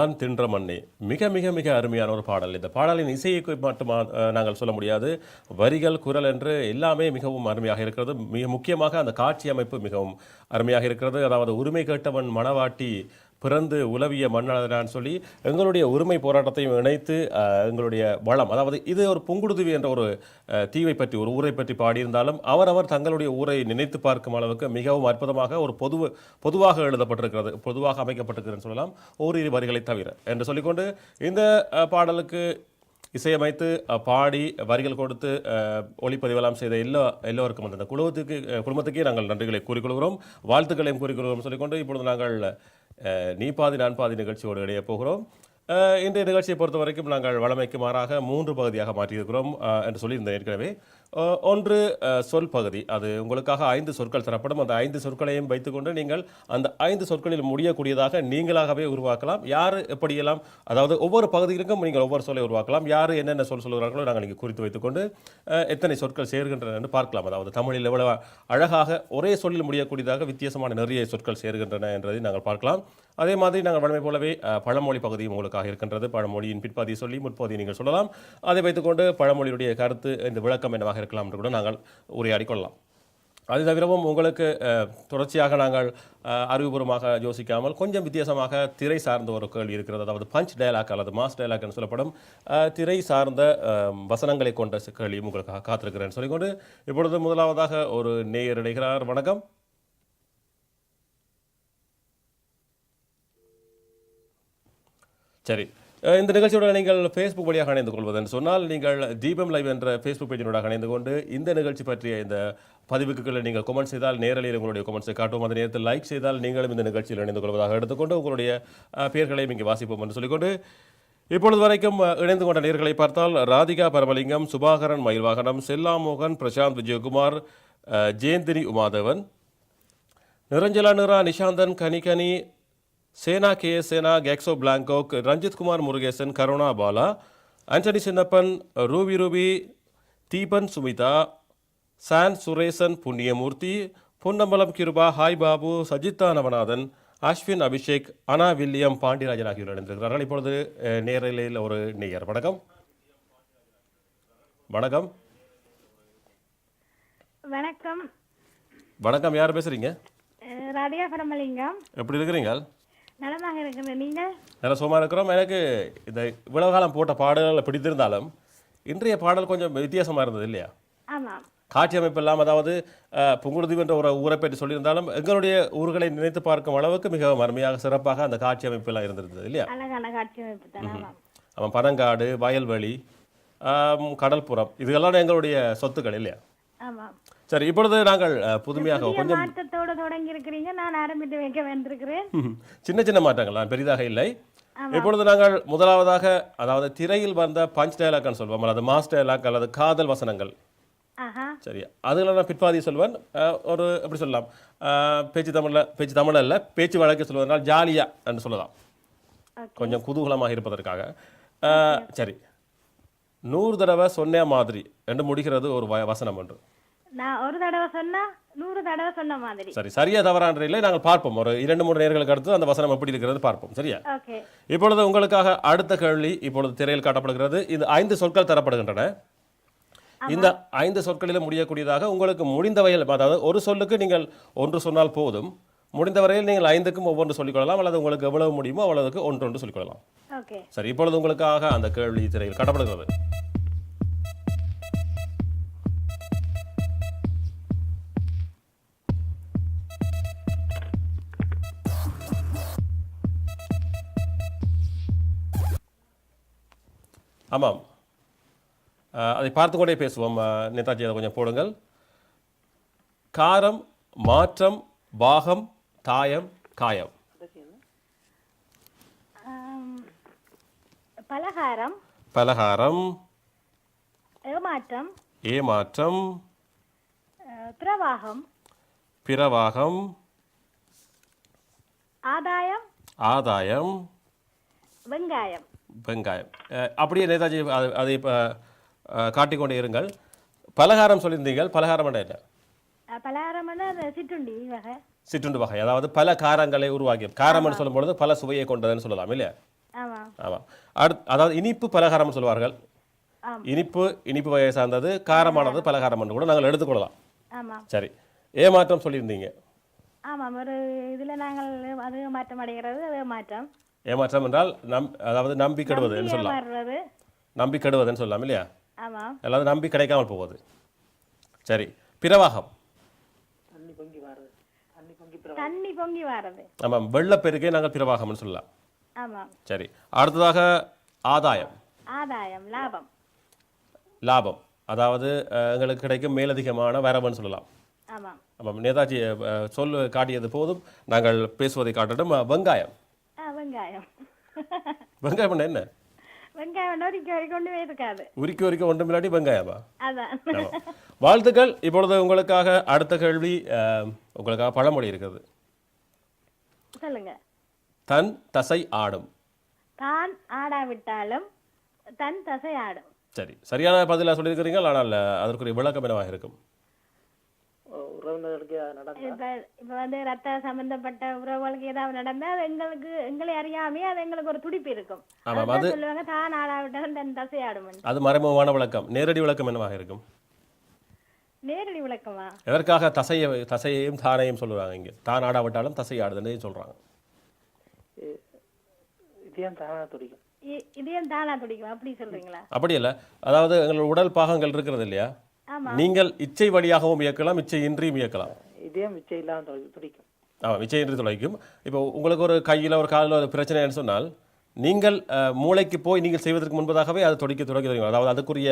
நான் தின்ற மண்ணே மிக மிக மிக அருமையான ஒரு பாடல். இந்த பாடலின் இசையை மட்டும் நாங்கள் சொல்ல முடியாது. வரிகள், குரல் என்று எல்லாமே மிகவும் அருமையாக இருக்கிறது. மிக முக்கியமாக அந்த காட்சி அமைப்பு மிகவும் அருமையாக இருக்கிறது. அதாவது உரிமை கேட்டவன் மணவாட்டி பிறந்து உலவிய மன்னனான்னு சொல்லி எங்களுடைய உரிமை போராட்டத்தையும் இணைத்து எங்களுடைய வளம், அதாவது இது ஒரு புங்குடுதீவு என்ற ஒரு தீவை பற்றி, ஒரு ஊரை பற்றி பாடியிருந்தாலும் அவரவர் தங்களுடைய ஊரை நினைத்து பார்க்கும் அளவுக்கு மிகவும் அற்புதமாக ஒரு பொதுவாக எழுதப்பட்டிருக்கிறது, பொதுவாக அமைக்கப்பட்டிருக்கிறதுன்னு சொல்லலாம், ஓரிரு வரிகளை தவிர என்று சொல்லிக்கொண்டு இந்த பாடலுக்கு இசையமைத்து பாடி வரிகள் கொடுத்து ஒளிப்பதிவெல்லாம் செய்த எல்லோருக்கும் அந்த குடும்பத்துக்கே நாங்கள் நன்றிகளை கூறிக்கொள்கிறோம், வாழ்த்துக்களையும் கூறிக்கொள்கிறோம் சொல்லிக்கொண்டு இப்பொழுது நாங்கள் நீ பாதி நான் பாதி நிகழ்ச்சியோடு இடையே போகிறோம். இன்றைய நிகழ்ச்சியை பொறுத்த வரைக்கும் நாங்கள் வழமைக்கு மாறாக 3 பகுதியாக மாற்றியிருக்கிறோம் என்று சொல்லியிருந்தேன் ஏற்கனவே. ஒன்று சொல் பகுதி, அது உங்களுக்காக 5 சொற்கள் தரப்படும். அந்த 5 சொற்களையும் வைத்துக்கொண்டு நீங்கள் அந்த 5 சொற்களில் முடியக்கூடியதாக நீங்களாகவே உருவாக்கலாம். யார் எப்படியெல்லாம், அதாவது ஒவ்வொரு பகுதியிற்கும் நீங்கள் ஒவ்வொரு சொல்லை உருவாக்கலாம். யார் என்னென்ன சொல்கிறார்களோ நாங்கள் இங்கே குறித்து வைத்துக்கொண்டு எத்தனை சொற்கள் சேர்கின்றன என்று பார்க்கலாம். அதாவது தமிழில் எவ்வளவு அழகாக ஒரே சொல்லில் முடியக்கூடியதாக வித்தியாசமான நிறைய சொற்கள் சேர்கின்றன என்றதை நாங்கள் பார்க்கலாம். அதே மாதிரி நாங்கள் வழமை போலவே பழமொழி பகுதியும் உங்களுக்காக இருக்கின்றது. பழமொழியின் பிற்பகுதியை சொல்லி முற்பகுதியை நீங்கள் சொல்லலாம். அதை வைத்துக்கொண்டு பழமொழியுடைய கருத்து, இந்த விளக்கம் என்னவாக இருக்கலாம் என்று கூட நாங்கள் உரையாடி கொள்ளலாம். அது தவிரவும் உங்களுக்கு தொடர்ச்சியாக நாங்கள் அறிவுபூர்வமாக யோசிக்காமல் கொஞ்சம் வித்தியாசமாக திரை சார்ந்த ஒரு கேள்வி இருக்கிறது. அதாவது பஞ்ச் டயலாக் அல்லது மாஸ் டயலாக் என்று சொல்லப்படும் திரை சார்ந்த வசனங்களை கொண்ட கேள்வியும் உங்களுக்காக காத்திருக்கிறேன் சொல்லிக்கொண்டு இப்பொழுது முதலாவதாக ஒரு நேயர் இணைகிறார். வணக்கம். சரி, இந்த நிகழ்ச்சியோட நீங்கள் ஃபேஸ்புக் வழியாக இணைந்து கொள்வதென்று சொன்னால் நீங்கள் தீபம் லைவ் என்ற ஃபேஸ்புக் பேஜினோட இணைந்து கொண்டு இந்த நிகழ்ச்சி பற்றிய இந்த பதிவுக்குள்ள நீங்கள் கமெண்ட் செய்தால் நேரலையில் உங்களுடைய கமெண்ட்ஸை காட்டுவோம். அந்த நேரத்தில் லைக் செய்தால் நீங்களும் இந்த நிகழ்ச்சியில் இணைந்து கொள்வதாக எடுத்துக்கொண்டு உங்களுடைய பெயர்களையும் இங்கே வாசிப்போம் என்று சொல்லிக்கொண்டு இப்பொழுது வரைக்கும் இணைந்து கொண்ட நேர்களை பார்த்தால் ராதிகா பரமலிங்கம், சுபாகரன் மயில்வாகனம், செல்லாமோகன், பிரசாந்த் விஜயகுமார், ஜெயந்தினி உமாதேவன், நிரஞ்சலா நிரா, நிஷாந்தன், கனிகனி, சேனா கே சேனா, கேக்ஸோ பிளாங்கோக், ரஞ்சித் குமார் முருகேசன், கருணா பாலா, ஆண்டனி சின்னப்பன், ரூபி, தீபன் சுமிதா, சான் சுரேசன், புண்ணியமூர்த்தி, பொன்னம்பலம் கிருபா, ஹாய் பாபு, சஜிதா நவநாதன், அஸ்வின் அபிஷேக், அனா வில்லியம், பாண்டியராஜன் ஆகியோர் இணைந்திருக்கிறார்கள். இப்பொழுது நேரலையில் ஒரு நேயர். வணக்கம். வணக்கம். வணக்கம். வணக்கம், யார் பேசுறீங்க? ராதிகா பரமலிங்கம். எப்படி இருக்கிறீங்க? நலமாக இருக்கிறேன். நீங்கள்? நல்லா சும்மா இருக்கிறோம். எனக்கு இந்த இவ்வளவு காலம் போட்ட பாடல்கள் பிடித்திருந்தாலும் இன்றைய பாடல் கொஞ்சம் வித்தியாசமாக இருந்தது இல்லையா? ஆமாம். காட்சி அமைப்பு இல்லாமல், அதாவது புங்குடுதீவு என்ற ஒரு ஊரை பற்றி சொல்லியிருந்தாலும் எங்களுடைய ஊர்களை நினைத்து பார்க்கும் அளவுக்கு மிகவும் அருமையாக சிறப்பாக அந்த காட்சி அமைப்பெல்லாம் இருந்திருந்தது இல்லையா? அழகான காட்சி அமைப்பு தான். ஆமாம், பனங்காடு, வயல்வெளி, கடல்புறம், இதுகெல்லாம் எங்களுடைய சொத்துக்கள் இல்லையா? ஆமாம். சரி, இப்பொழுது நாங்கள் புதுமையாக கொஞ்சம் மாற்றத்தோடு தொடங்கி இருக்கிறீங்க. நான் ஆரம்பித்து வைக்க வந்திருக்கிறேன். சின்ன சின்ன மாற்றங்கள், நான் பெரிதாக இல்லை. இப்பொழுது நாங்கள் முதலாவதாக, அதாவது திரையில் வந்த பஞ்ச் டயலாக்னு சொல்வோம், அல்லது மாஸ் டயலாக் அல்லது காதல் வசனங்கள். சரி, அதில் நான் பிற்பாதி சொல்வேன். ஒரு எப்படி சொல்லலாம், பேச்சு தமிழ் அல்ல, பேச்சு வழக்கு சொல்வதனால் ஜாலியா என்று சொல்லலாம், கொஞ்சம் குதூகலமாக இருப்பதற்காக. சரி, 100 தடவை சொன்ன மாதிரி என்று முடிகிறது ஒரு வசனம் என்று. நான் ஒரு தடவை சொன்னா 100 தடவை சொன்ன மாதிரி. சரி, சரியா தவறான இல்லை, நாங்கள் பார்ப்போம். ஒரு 2-3 நேர்களுக்கு அடுத்து அந்த வசனம் எப்படி இருக்கிறது பார்ப்போம். சரியா? இப்பொழுது உங்களுக்காக அடுத்த கேள்வி இப்பொழுது திரையில் காட்டப்படுகிறது. இது 5 சொற்கள் தரப்படுகின்றன. இந்த 5 சொற்களிலும் முடியக்கூடியதாக உங்களுக்கு முடிந்தவையில், அதாவது ஒரு சொல்லுக்கு நீங்கள் 1 சொன்னால் போதும், முடிந்தவரையில் நீங்கள் 5க்கும் ஒவ்வொன்று சொல்லிக்கொள்ளலாம், அல்லது உங்களுக்கு எவ்வளவு முடியுமோ அவ்வளவுக்கு ஒன்று சொல்லிக்கொள்ளலாம். சரி, இப்பொழுது உங்களுக்காக அந்த கேள்வி திரையில் காட்டப்படுகிறது. ஆமாம், அதை பார்த்து கொண்டே பேசுவோம். நேதாஜி, அதை கொஞ்சம் போடுங்கள். காரம், மாற்றம், பாகம், தாயம், காயம். பலகாரம், பலகாரம், ஏமாற்றம், ஏமாற்றம், பிரவாகம், பிரவாகம், ஆதாயம், ஆதாயம், வெங்காயம், வெங்காயம். அப்படியே நேதாஜி அதை காட்டிக்கொண்டே இருங்கள். பலகாரம் சொல்லியிருந்தீங்கள், பலகாரம் என்ன? பலகாரம் சிற்றுண்டி வகை. சிற்றுண்டு வகை, அதாவது பல காரங்களை உருவாக்கி, காரம்னு சொல்லும்பொழுது பல சுவையை கொண்டதுன்னு சொல்லலாம் இல்லையா? ஆமாம். அதாவது இனிப்பு பலகாரம் சொல்வார்கள். ஆம். இனிப்பு வகையை சார்ந்தது, காரமானது பலகாரம் என்று கூட நாங்கள் எடுத்துக்கொள்ளலாம். ஆமாம். சரி, ஏமாற்றம் சொல்லியிருந்தீங்க. ஆமாம், ஒரு இதில் நாங்கள் அது மாற்றம் அடைகிறது, அது மாற்றம். ஏமாற்றம் என்றால் அதாவது நம்பி கெடுவதுன்னு சொல்லலாம். ஏமாறுறது. நம்பி கெடுவதுன்னு சொல்லலாம் இல்லையா? ஆமாம். அதாவது நம்பி கிடைக்காமல் போவது. சரி, பிரவாகம். தண்ணி பொங்கி வாரது. ஆமாம், வெள்ளப்பெருக்கே நாங்கள் பிரவாகம்னு சொல்லலாம். ஆமாம். சரி, அடுத்ததாக ஆதாயம். ஆதாயம், லாபம். லாபம் அதாவது எங்களுக்கு கிடைக்கும் மேலதிகமான வரவுன்னு சொல்லலாம். ஆமாம். ஆமாம், நேதாஜி சொல் காட்டியது போதும், நாங்கள் பேசுவதை காட்டட்டும். வெங்காயம். வெங்காயம். வெங்காயம் என்ன? வெங்காயம் நொறுக்கி வரைக்கும் ஒன்றுமே இருக்காது. உரிக்க உரிக்க ஒன்றும் இல்லாட்டி வெங்காயமா? அதான். ஆமாம். வாழ்த்துக்கள். இப்பொழுது உங்களுக்காக அடுத்த கேள்வி, உங்களுக்காக பழமொழி இருக்கிறது. சொல்லுங்க. தன் தசை ஆடும். தான் ஆடாவிட்டாலும் தன் தசை ஆடும். சரி, சரியான பதிலாக சொல்லியிருக்கிறீர்கள். ஆனால் அதற்குரிய விளக்கம் என்னவாக இருக்கும்? இப்ப வந்து ரத்த சம்பந்தப்பட்ட உறவுகளுக்கு ஏதாவது நடந்தா அது எங்களை அறியாமே அது எங்களுக்கு ஒரு துடிப்பு இருக்கும். ஆமாம், அது சொல்லுவாங்க தான் ஆடாவிட்டாலும் தன் தசை ஆடும். அது மறைமுகமான விளக்கம். நேரடி விளக்கம் என்னவாக இருக்கும்? நேரடி விளக்கமா? எதற்காக தசையையும் தானையும் சொல்லுவாங்க? இங்கே தான் ஆடாவிட்டாலும் தசை ஆடுதுன்னு சொல்றாங்க. இதயம் தானா துடிக்கும், அப்படி சொல்றீங்களா? அப்படி இல்லை, அதாவது எங்களோட உடல் பாகங்கள் இருக்கிறது இல்லையா, நீங்கள் இச்சை வழியாகவும் இயக்கலாம், இச்சை இன்றியும் இயக்கலாம். இதயம் இச்சை இல்லாம துடிக்கும். ஆமாம், இச்சை இன்றி துளைக்கும். இப்போ உங்களுக்கு ஒரு கையில் ஒரு காலில் ஒரு பிரச்சனைன்னு சொன்னால் நீங்கள் மூளைக்கு போய் நீங்கள் செய்வதற்கு முன்பதாகவே அது தொடங்கி அதாவது அதுக்குரிய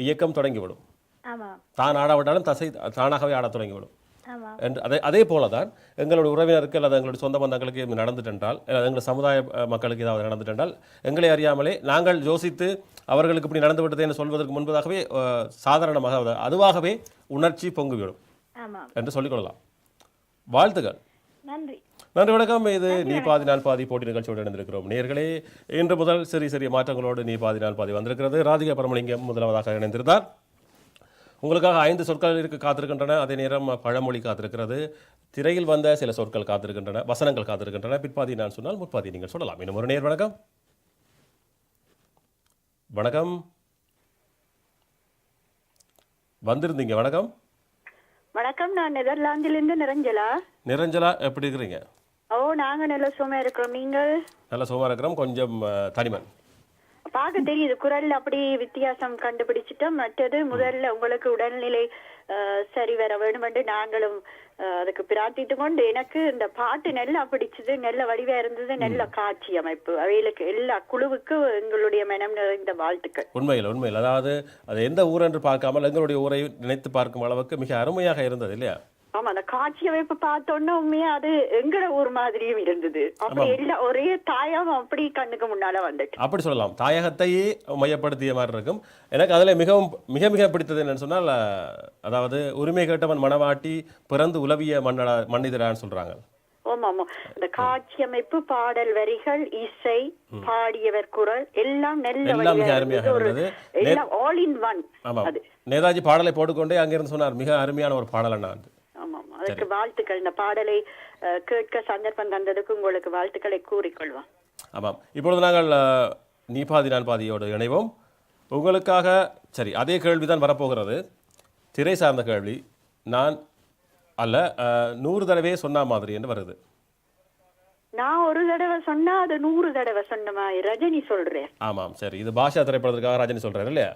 இயக்கம் தொடங்கிவிடும். ஆமாம். தான் ஆடாவிட்டாலும் தசை தானாகவே ஆட தொடங்கிவிடும். ஆமாம். என்று அதே போல தான் எங்களுடைய உறவினருக்கு அல்லது எங்களுடைய சொந்த பந்தங்களுக்கு இது நடந்துட்டென்றால், எங்களுடைய சமுதாய மக்களுக்கு ஏதாவது நடந்துட்டென்றால், எங்களை அறியாமலே நாங்கள் யோசித்து அவர்களுக்கு இப்படி நடந்து விட்டது என்று சொல்வதற்கு முன்பதாகவே சாதாரணமாக அதுவாகவே உணர்ச்சி பொங்குவிடும் ஆமாம் என்று சொல்லிக்கொள்ளலாம். வாழ்த்துக்கள். நன்றி. நன்றி, வணக்கம். இது நீ பாதி நான் பாதி போட்டி நிகழ்ச்சியோடு இணைந்திருக்கிறோம். நேயர்களே, இன்று முதல் சிறிய மாற்றங்களோடு நீ பாதி நான் பாதி வந்திருக்கிறது. ராதிகா பரமலிங்கம் முதலாவதாக இணைந்திருந்தார். உங்களுக்காக 5 சொற்கள் காத்திருக்கின்றன. அதே நேரம் பழமொழி காத்திருக்கிறது. திரையில் வந்த சில சொற்கள் காத்திருக்கின்றன, வசனங்கள் காத்திருக்கின்றன. பிற்பாதி நான் சொன்னால் முற்பாதி நீங்கள் சொல்லலாம். இன்னும் ஒரு நேர் வணக்கம். வணக்கம், வந்திருந்தீங்க. வணக்கம். வணக்கம், நான் நெதர்லாந்திலிருந்து நிரஞ்சலா. நிரஞ்சலா, எப்படி இருக்கிறீங்க? நாங்க நல்ல சும்மா இருக்கிறோம். நீங்கள்? நல்ல சும்மா இருக்கிறோம். கொஞ்சம் தனிமன் பார்க்க தெரியுது, குரல் அப்படி வித்தியாசம் கண்டுபிடிச்சிட்டோம். மற்றது முதல்ல உங்களுக்கு உடல்நிலை சரி வர வேண்டும் என்று நாங்களும் அதுக்கு பிரார்த்தித்து கொண்டு, எனக்கு இந்த பாட்டு நல்லா பிடிச்சது, நல்ல வடிவா இருந்தது, நல்ல காட்சி அமைப்பு, அவைகளுக்கு எல்லா குழுவுக்கும் எங்களுடைய மனம் நிறைந்த வாழ்த்துக்கள். உண்மையில் அதாவது அது எந்த ஊர் என்று பார்க்காமல் எங்களுடைய ஊரை நினைத்து பார்க்கும் அளவுக்கு மிக அருமையாக இருந்தது இல்லையா? ஆமா, அந்த காட்சி அமைப்பு பார்த்தோன்னா உண்மையா அது எங்கட ஊர் மாதிரியும் இருந்தது. அப்படி எல்லாம் ஒரே தாயம் அப்படி கண்ணுக்கு முன்னால வந்துட்டு அப்படி சொல்லலாம். தாயகத்தையே மையப்படுத்திய மாதிரி இருக்கும். எனக்கு அதில் மிக மிக பிடித்தது என்னன்னு சொன்னால், அதாவது உரிமை கேட்டவன் மனவாட்டி பிறந்து உலவிய மன்னிதரான்னு சொல்றாங்க. ஆமா, இந்த காட்சி அமைப்பு, பாடல் வரிகள், இசை, பாடியவர் குரல் எல்லாம் எல்லாம் மிக அருமையாக இருந்தது. எல்லாம் ஆல் இன் ஒன். ஆமா, நேதாஜி பாடலை போட்டுக்கொண்டே அங்கிருந்து சொன்னார், மிக அருமையான ஒரு பாடல். நான் அதுக்கு வாழ்த்துக்கள். இந்த பாடலை கேட்க சந்தர்ப்பம் தந்ததுக்கு உங்களுக்கு வாழ்த்துக்களை கூறிக்கொள்வோம். ஆமாம், இப்பொழுது நாங்கள் நீ பாதி நான் பாதியோடு இணைவோம். உங்களுக்காக சரி, அதே கேள்விதான் வரப்போகிறது. திரை சார்ந்த கேள்வி. நான் அல்ல 100 தடவை சொன்ன மாதிரி என்று வருது. நான் ஒரு தடவை சொன்னா அது 100 தடவை சொன்னமா ரஜினி சொல்றேன். ஆமாம், சரி, இது பாஷா திரைப்படத்திற்காக ரஜினி சொல்றாரு இல்லையா?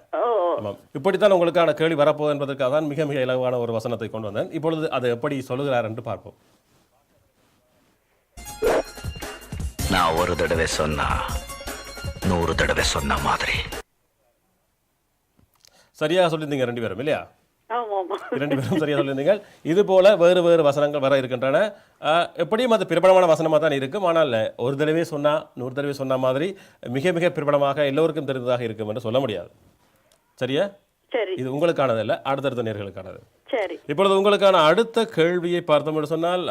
ஆமாம், இப்படித்தான் உங்களுக்கான கேள்வி வரப்போகுது என்பதற்காக தான் மிக மிக இலவான ஒரு வசனத்தை கொண்டு வந்தேன். இப்பொழுது அதை எப்படி சொல்லுகிறார் என்று பார்ப்போம். நான் ஒரு தடவை சொன்னா 100 தடவை சொன்ன மாதிரி. சரியாக சொல்லியிருந்தீங்க 2 பேரும் இல்லையா? 2 பேரும் சரியாக சொல்லியிருந்தீங்க. இது போல வேறு வேறு வசனங்கள் வர இருக்கின்றன. எப்படியும் அது பிரபலமான வசனமாக தான் இருக்கும். ஆனால் ஒரு தடவை சொன்னா 100 தடவை சொன்ன மாதிரி மிக மிக பிரபலமாக எல்லோருக்கும் தெரிந்ததாக இருக்கும் என்று சொல்ல முடியாது. சரியா? சரி, இது உங்களுக்கானது அல்ல, அடுத்தடுத்த நேர்களுக்கானது. சரி, இப்பொழுது உங்களுக்கான அடுத்த கேள்வியை பார்த்தோம் என்று சொன்னால்,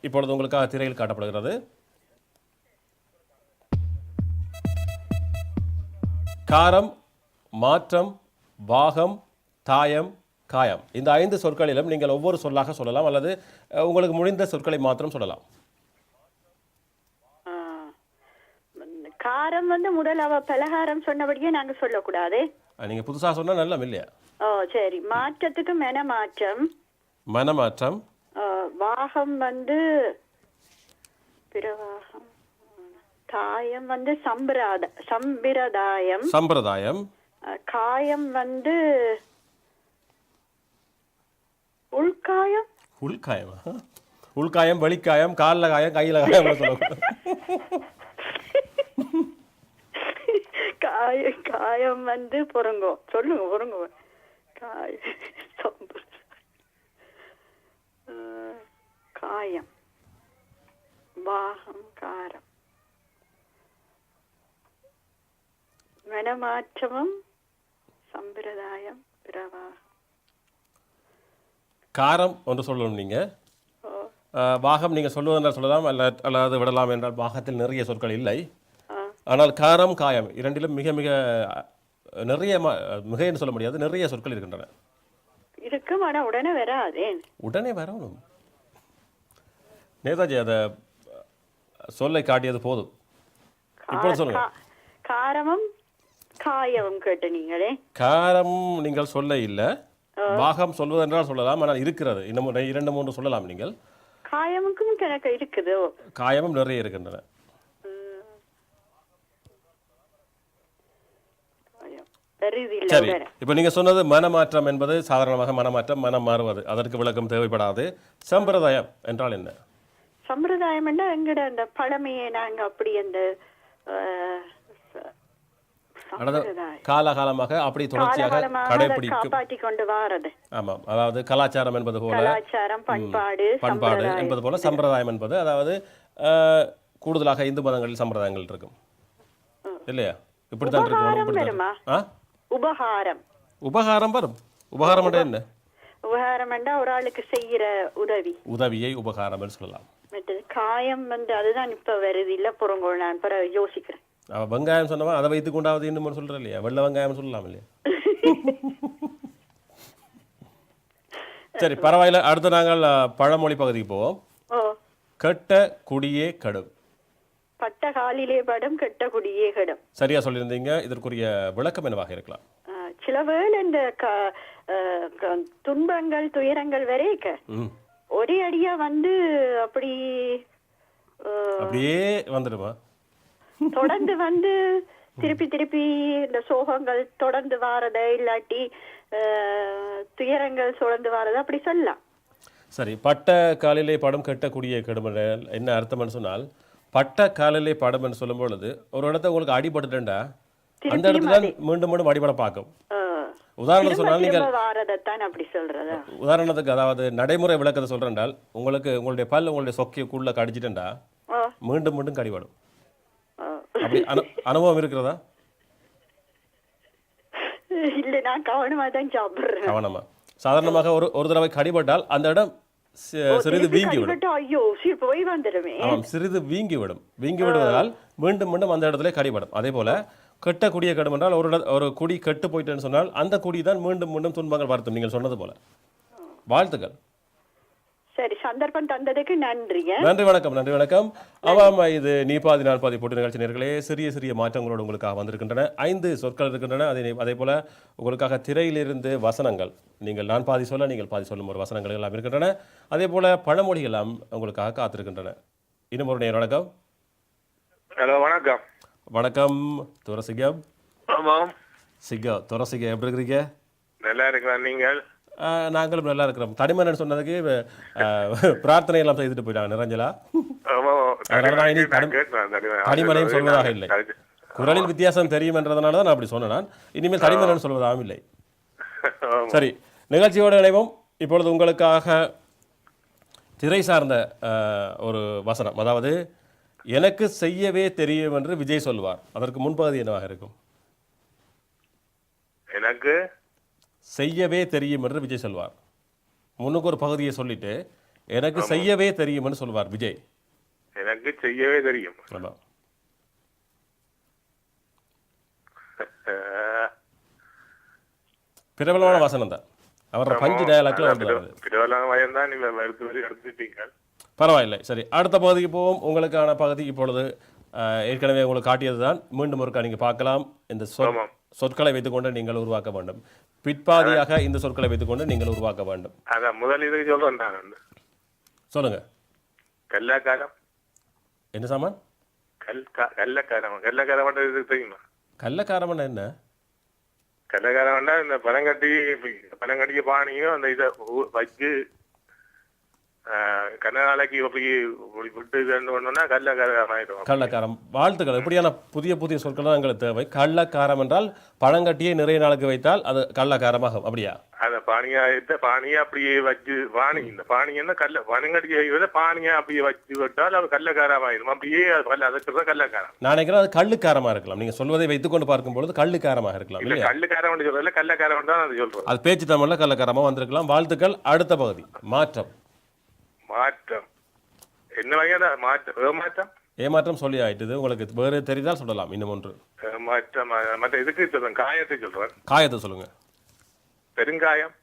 இப்பொழுது உங்களுக்காக திரையில் காட்டப்படுகிறது. காரம், மாற்றம், பாகம், தாயம், காயம். இந்த 5 சொற்களிலும் நீங்கள் ஒவ்வொரு சொல்லாக சொல்லலாம், அல்லது உங்களுக்கு முடிந்த சொற்களை மாத்திரம் சொல்லலாம். காரம் வந்து முதல் அவ பலகாரம் சொன்னபடியே நாங்க சொல்லக்கூடாது. நீங்க புதுசா சொன்னா நல்ல இல்லையா? ஓ சரி. மாற்றத்துக்கு மனமாற்றம். மனமாற்றம். வாகம் வந்து பிரவாகம். தாயம் வந்து சம்பிரதாயம். சம்பிரதாயம். காயம் வந்து உள்காயம். உள்காயமா? உள்காயம், வெளிக்காயம், காலில் காயம், கையில காயம் சொல்லக்கூடாது. காயம் வந்து பொறுங்கோ சொல்லுங்க பொறுங்கோ. காயம், வாகம், காரம், மனமாற்றமும் சம்பிரதாயம், பிரவாகம். காரம் ஒன்று சொல்லணும் நீங்க. பாகம் நீங்கள் சொல்லுவதென்றால் சொல்லலாம், அல்லது விடலாம் என்றால் பாகத்தில் நிறைய சொற்கள் இல்லை. ஆனால் காரம், காயம் இரண்டிலும் மிக மிக நிறைய மிகைன்னு சொல்ல முடியாது, நிறைய சொற்கள் இருக்கின்றன. இருக்கும், ஆனால் உடனே வராதே. உடனே வரணும். நேதாஜி அதை சொல்லை காட்டியது போதும். இப்போ சொல்லுங்க. காரமும் காயமும் கேட்டு நீங்களே. காரம் நீங்கள் சொல்ல இல்லை, பாகம் சொல்வதென்றால் சொல்லலாம், ஆனால் இருக்கிறது இன்னும் 2-3 சொல்லலாம் நீங்கள். காயமுக்கும் எனக்கு இருக்குது. காயமும் நிறைய இருக்கின்றன. சரி, இப்போ நீங்க சொன்னது மனமாற்றம் என்பது சாதாரணமாக மனமாற்றம், மனம் மாறுவது, அதற்கு விளக்கம் தேவைப்படாது. சம்பிரதாயம் என்றால் என்ன? சம்பிரதாயம் என்ன? எங்கட அந்த பழமையை நாங்க அப்படி அந்த காலகாலமாக அப்படி தொடர்ச்சியாக காப்பாற்றி கொண்டு வாரது. ஆமாம், அதாவது கலாச்சாரம் என்பது போல, கலாச்சாரம், பண்பாடு என்பது போல சம்பிரதாயம் என்பது, அதாவது கூடுதலாக இந்து மதங்களில் சம்பிரதாயங்கள் இருக்கும் இல்லையா? இப்படித்தான் இருக்கும். உபகாரம். உபகாரம் வரும். உபகாரம் என்ன? உபகாரம் ஒரு ஆளுக்கு செய்யற உதவியை உபகாரம் என்று சொல்லலாம். காயம் வந்து அதுதான் இப்ப வருது இல்ல பொறுங்கோ, நான் பிறகு யோசிக்கிறேன். வெங்காயம் சொன்னவா அதை வைத்து கொண்டாவது இன்னும் சொல்ற இல்லையா? வெள்ளை வெங்காயம் சொல்லலாம் இல்லையா? சரி, பரவாயில்ல. அடுத்து நாங்கள் பழமொழி பகுதிக்கு போவோம். கெட்ட குடியே கடும். பட்ட காலிலே படம், கெட்ட குடியே கடும். சரியா சொல்லியிருந்தீங்க. இதற்குரிய விளக்கம் என்னவாக இருக்கலாம்? சில வேளை இந்த துன்பங்கள், துயரங்கள் வரைக்க ஒரே அடியா வந்து அப்படியே வந்துடுமா? தொடர்ந்து வந்து திருப்பி திருப்பி இந்த சோகங்கள் தொடர்ந்து வாரத, இல்லாட்டி துயரங்கள் தொடர்ந்து வாரத, அப்படி சொல்லலாம். சரி, பட்ட காலிலே படம் கெட்ட குடியே கடும் என்ன அர்த்தம்னு சொன்னால், பட்ட காலிலே படம் என்று சொல்லும் பொழுது ஒரு இடத்த உங்களுக்கு அடிபட்டுட்டா அந்த இடத்துல மீண்டும் மீண்டும் அடிபட பார்க்கும். உதாரணத்துக்கு சொன்னால் நீங்கள் உதாரணத்துக்கு, அதாவது நடைமுறை விளக்கத்தை சொல்றேன்டால், உங்களுடைய பல் உங்களுடைய சொக்கியக்குள்ள கடிச்சிட்டா மீண்டும் மீண்டும் கடிபடும். அப்படி அனுபவம் இருக்கிறதா? இல்ல, நான் கவனமா தான் சாப்பிடுறேன். கவனமா. சாதாரணமாக ஒரு தடவை கடிபட்டால் அந்த இடம் சிறிது வீங்கிவிடும். சிறிது வீங்கிவிடும். வீங்கிவிடுவதால் மீண்டும் மீண்டும் அந்த இடத்துல கடிபடும். அதே போல கெட்ட குடியை கடும் என்றால் ஒரு குடி கெட்டு போயிட்டேன்னு சொன்னால் அந்த குடி தான் மீண்டும் மீண்டும் துன்பங்கள் வருத்தும். நீங்கள் சொன்னது போல. வாழ்த்துக்கள். சரி, சந்தர்ப்பம் தந்ததுக்கு நன்றி. நன்றி, வணக்கம். நன்றி, வணக்கம். ஆமாம், இது நீ பாதி நான் பாதி போட்டி நிகழ்ச்சி நேயர்களே. சிறிய சிறிய மாற்றங்களோடு உங்களுக்காக வந்திருக்கின்றன. 5 சொற்கள் இருக்கின்றன. அதே போல உங்களுக்காக திரையிலிருந்து வசனங்கள், நீங்கள் நான் பாதி சொல்ல நீங்கள் பாதி சொல்லும் ஒரு வசனங்கள் எல்லாம் இருக்கின்றன. அதே போல பழமொழிகள் எல்லாம் உங்களுக்காக காத்திருக்கின்றன. இன்னும் ஒரு நேரம். வணக்கம். ஹலோ, வணக்கம். வணக்கம் துரசிகம். ஆமாம் துரசிகம், எப்படி இருக்கிறீங்க? நல்லா இருக்கிறேன். நீங்கள்? நாங்களும் நல்லா இருக்கிறோம். தனிமன் சொன்னதுக்கு பிரார்த்தனை எல்லாம் செய்துட்டு போயிட்டாங்க நிரஞ்சலா. தனிமனையும் சொல்வதாக இல்லை. குரலில் வித்தியாசம் தெரியும் என்றதுனால தான் நான் அப்படி சொன்னேன். இனிமேல் தனிமன் சொல்வதாகவும் இல்லை. சரி, நிகழ்ச்சியோடு இணைவோம். இப்பொழுது உங்களுக்காக திரை சார்ந்த ஒரு வசனம், அதாவது எனக்கு செய்யவே தெரியும் என்று விஜய் சொல்வார். அதற்கு முன்பகுதி என்னவாக இருக்கும்? எனக்கு செய்யவே தெரியும் என்று விஜய் சொல்வார். முன்னுக்கு ஒரு பகுதியை சொல்லிட்டு எனக்கு செய்யவே தெரியும் என்று சொல்வார் விஜய். எனக்கு செய்யவே தெரியும். ஆமா. பிரபலமான வசனம் தான். அவரோட பஞ்சு டயலாக்ல வருது. பிரபலமான தான் நீங்க எடுத்துட்டீங்க. பரவாயில்லை. சரி, அடுத்த பகுதிக்கு போவோம். உங்களுக்கான பகுதி இப்பொழுது ஏற்கனவே உங்களுக்கு காட்டியது தான். மீண்டும் ஒருக்கா நீங்கள் பார்க்கலாம். இந்த ஆமாம். சொற்களை வைத்துக்கொண்டு நீங்கள் உருவாக்க வேண்டும். பிற்பாதியாக இந்த சொற்களை வைத்துக்கொண்டு நீங்கள் உருவாக்க வேண்டும். அதான் முதல் இதுக்கு சொல்றேன் நான் வந்து சொல்லுங்க. கல்லாக்காரம். என்ன சாமான்? கல்லக்காரம். கல்லக்காரம் இது தெரியுமா? கள்ளக்காரமன் என்ன? கல்லக்காரம் இந்த பனங்கட்டிக்கு பானியும் அந்த இதை வச்சு கண்ணாலைக்கு அப்படி விட்டு ஒண்ணுன்னா கல்லக்காரம் ஆயிடும். கள்ளக்காரம். வாழ்த்துக்கள். இப்படியான புதிய புதிய சொற்கள் தான் எங்களுக்கு தேவை. கள்ளக்காரம் என்றால் பழங்கட்டியை நிறைய நாளுக்கு வைத்தால் அது கள்ளக்காரமாகும். அப்படியா? அத பானியா அப்படியே வச்சு பானி இந்த பானி என்ன கல்ல பனங்கட்டியை பானியா அப்படியே வச்சு விட்டால் அது கல்லக்காரம் ஆயிடும். அப்படியே அதுக்கு கல்லக்காரம். நான் நினைக்கிறேன் அது கள்ளுக்காரமா இருக்கலாம். நீங்க சொல்வதை வைத்துக்கொண்டு பார்க்கும் பொழுது கள்ளுக்காரமாக இருக்கலாம். இல்ல இல்லையா? கல்லுக்காரம் சொல்றதுல கல்லக்காரம் தான் அது சொல்றோம். அது பேச்சு தமிழ்ல கள்ளக்காரமா வந்திருக்கலாம். வாழ்த்துக்கள். அடுத்த பகுதி மாற்றம். மாற்றம் என்ன வகையான மாற்றம்? ஏமாற்றம் சொல்லி ஆயிட்டுது. உங்களுக்கு வேறு தெரிந்தால் சொல்லலாம். இன்னும் ஒன்று மாற்றம் மற்ற இதுக்கு சொல்றேன். காயத்தை சொல்றேன். காயத்தை சொல்லுங்க. பெருங்காயம்.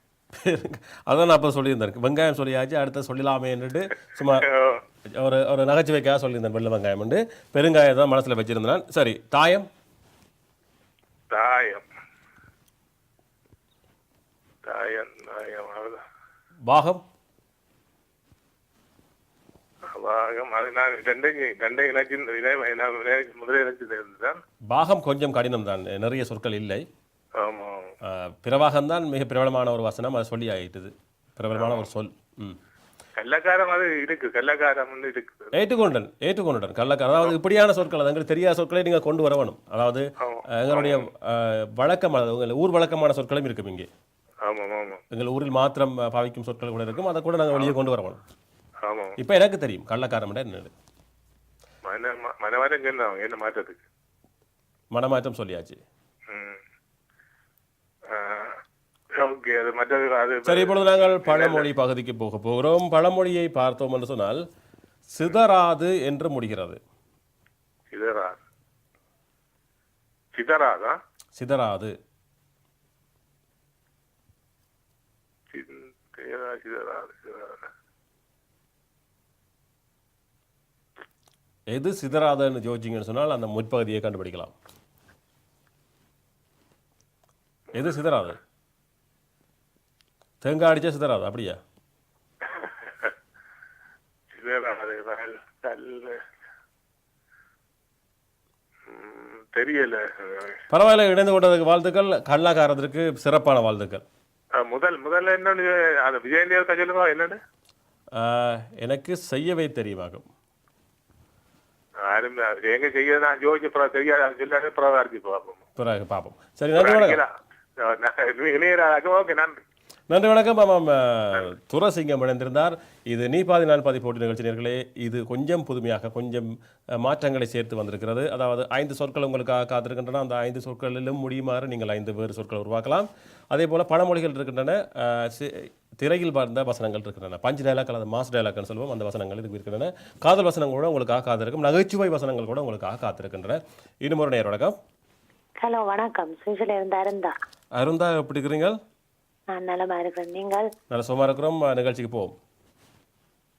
அதான் நான் அப்போ சொல்லியிருந்தேன். வெங்காயம் சொல்லியாச்சு. அடுத்த சொல்லலாமே என்று சும்மா ஒரு நகைச்சுவைக்காக சொல்லியிருந்தேன். வெள்ளை வெங்காயம் என்று. பெருங்காயம் தான் மனசுல வச்சிருந்தேன். சரி. தாயம். தாயம். தாயம். தாயம். பாகம். அது நான் ரெண்டை இணைச்சு முதலே இணைச்சுதான். பாகம் கொஞ்சம் கடினம் தான். நிறைய சொற்கள் இல்லை. ஆமா. பிரவாகம் தான் மிக பிரபலமான ஒரு வசனம். அது சொல்லி ஆயிட்டுது. பிரபலமான ஒரு சொல். கள்ளக்காரம் அது இருக்கு. கள்ளக்காரம் வந்து இருக்கு. ஏற்றுக்கொண்டுடன் கள்ளக்காரம். அதாவது இப்படியான சொற்கள், அது எங்களுக்கு தெரியாத சொற்களை நீங்கள் கொண்டு வர வேணும். அதாவது எங்களுடைய வழக்கமான உங்கள் ஊர் வழக்கமான சொற்களும் இருக்கும் இங்கே. ஆமாம் ஆமாம். எங்கள் ஊரில் மாத்திரம் பாவிக்கும் சொற்கள் கூட இருக்கும். அதை கூட நாங்கள் வெளியே கொண்டு வர வேணும். ஆமாம். இப்போ எனக்கு தெரியும் கள்ளக்காரம் என்னது. மனமாற்றம் சொன்னாங்க. என்ன மாற்றத்துக்கு? மனமாற்றம் சொல்லியாச்சு. ஓகே. அது மற்றது அது சரி. இப்பொழுது நாங்கள் பழமொழி பகுதிக்கு போக போகிறோம். பழமொழியை பார்த்தோம் என்று சொன்னால் சிதறாது என்று முடிகிறது. சிதறாது. சிதறாதா? சிதறாது. சிதறாது. எது சிதறாதுன்னு யோசிச்சிங்கன்னு சொன்னால் அந்த முற்பகுதியை கண்டுபிடிக்கலாம். எது சிதறாது? தேங்காய் அடிச்சா சிதறாது. அப்படியா? தெரியல. பரவாயில்ல. இணைந்து கொண்டதுக்கு வாழ்த்துக்கள். கள்ளக்காரத்திற்கு சிறப்பான வாழ்த்துக்கள். முதல்ல என்னன்னு அது விஜயந்தியா சொல்லுங்க. என்னன்னு? எனக்கு செய்யவே தெரியுமாகும். எங்க செய்ய நான் ஜோதிச்சு தெரியாது சொல்லாது பிரவாரிச்சு பார்ப்போம். பிறகு பார்ப்போம். சரி. நன்றி வணக்கம். ஓகே. நன்றி. நன்றி வணக்கம். ஆமாம், துரசிங்கம் இணைந்திருந்தார். இது நீ பாதி நான் பாதி போட்டி நிகழ்ச்சி நேயர்களே. இது கொஞ்சம் புதுமையாக கொஞ்சம் மாற்றங்களை சேர்த்து வந்திருக்கிறது. அதாவது 5 சொற்கள் உங்களுக்காக காத்திருக்கின்றன. அந்த 5 சொற்களிலும் முடியுமாறு நீங்கள் 5 வேறு சொற்களை உருவாக்கலாம். அதே போல் பழமொழிகள் இருக்கின்றன. திரையில் பார்ந்த வசனங்கள் இருக்கின்றன. பஞ்ச் டைலாக் அல்லது மாஸ் டைலாக்னு சொல்லுவோம். அந்த வசனங்கள் இதுக்கு இருக்கின்றன. காதல் வசனங்கள் கூட உங்களுக்காக காத்திருக்கும். நகைச்சுவை வசனங்கள் கூட உங்களுக்காக காத்திருக்கின்றன. இன்னும் ஒரு நேரம். வணக்கம். ஹலோ, வணக்கம். சுவிஸ்ல இருந்து அருந்தா. அருந்தா, எப்படி இருக்கிறீங்க? நான் நலமா இருக்கிறேன். நீங்கள்? நல்ல சும்மா இருக்கிறோம். நிகழ்ச்சிக்கு போவோம்.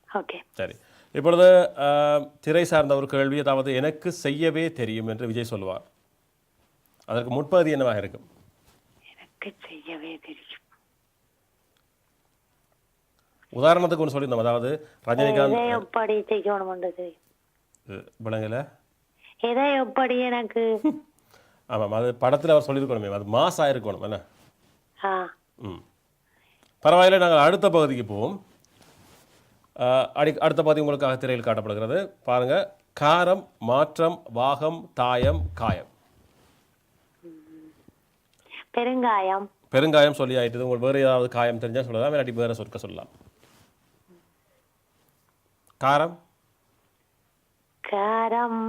ஓகே. சரி. இப்பொழுது திரை சார்ந்த ஒரு கேள்வி. அதாவது எனக்கு செய்யவே தெரியும் என்று விஜய் சொல்லுவார். அதற்கு முற்பகுதி என்னவாக இருக்கும்? எனக்கு செய்யவே தெரியும். உதாரணத்துக்கு ஒன்று சொல்லியிருந்தோம். அதாவது ரஜினிகாந்த் எப்படி செய்யணும் விளங்கல. எதை எப்படி எனக்கு. ஆமாம், அது படத்தில் அவர் சொல்லியிருக்கணுமே. அது மாசாக இருக்கணும் என்ன? பரவாயில்லை. நாங்கள் அடுத்த பகுதிக்கு போவோம். அடுத்த பகுதி உங்களுக்காக திரையில் காட்டப்படுகிறது. பாருங்க. காரம், மாற்றம், வாகம், தாயம், காயம். பெருங்காயம். பெருங்காயம் சொல்லி ஆயிட்டது. உங்களுக்கு வேறு ஏதாவது காயம் தெரிஞ்சால் சொல்லலாம். இல்லாட்டி வேறு சொற்க சொல்லலாம். காரம். காரம்.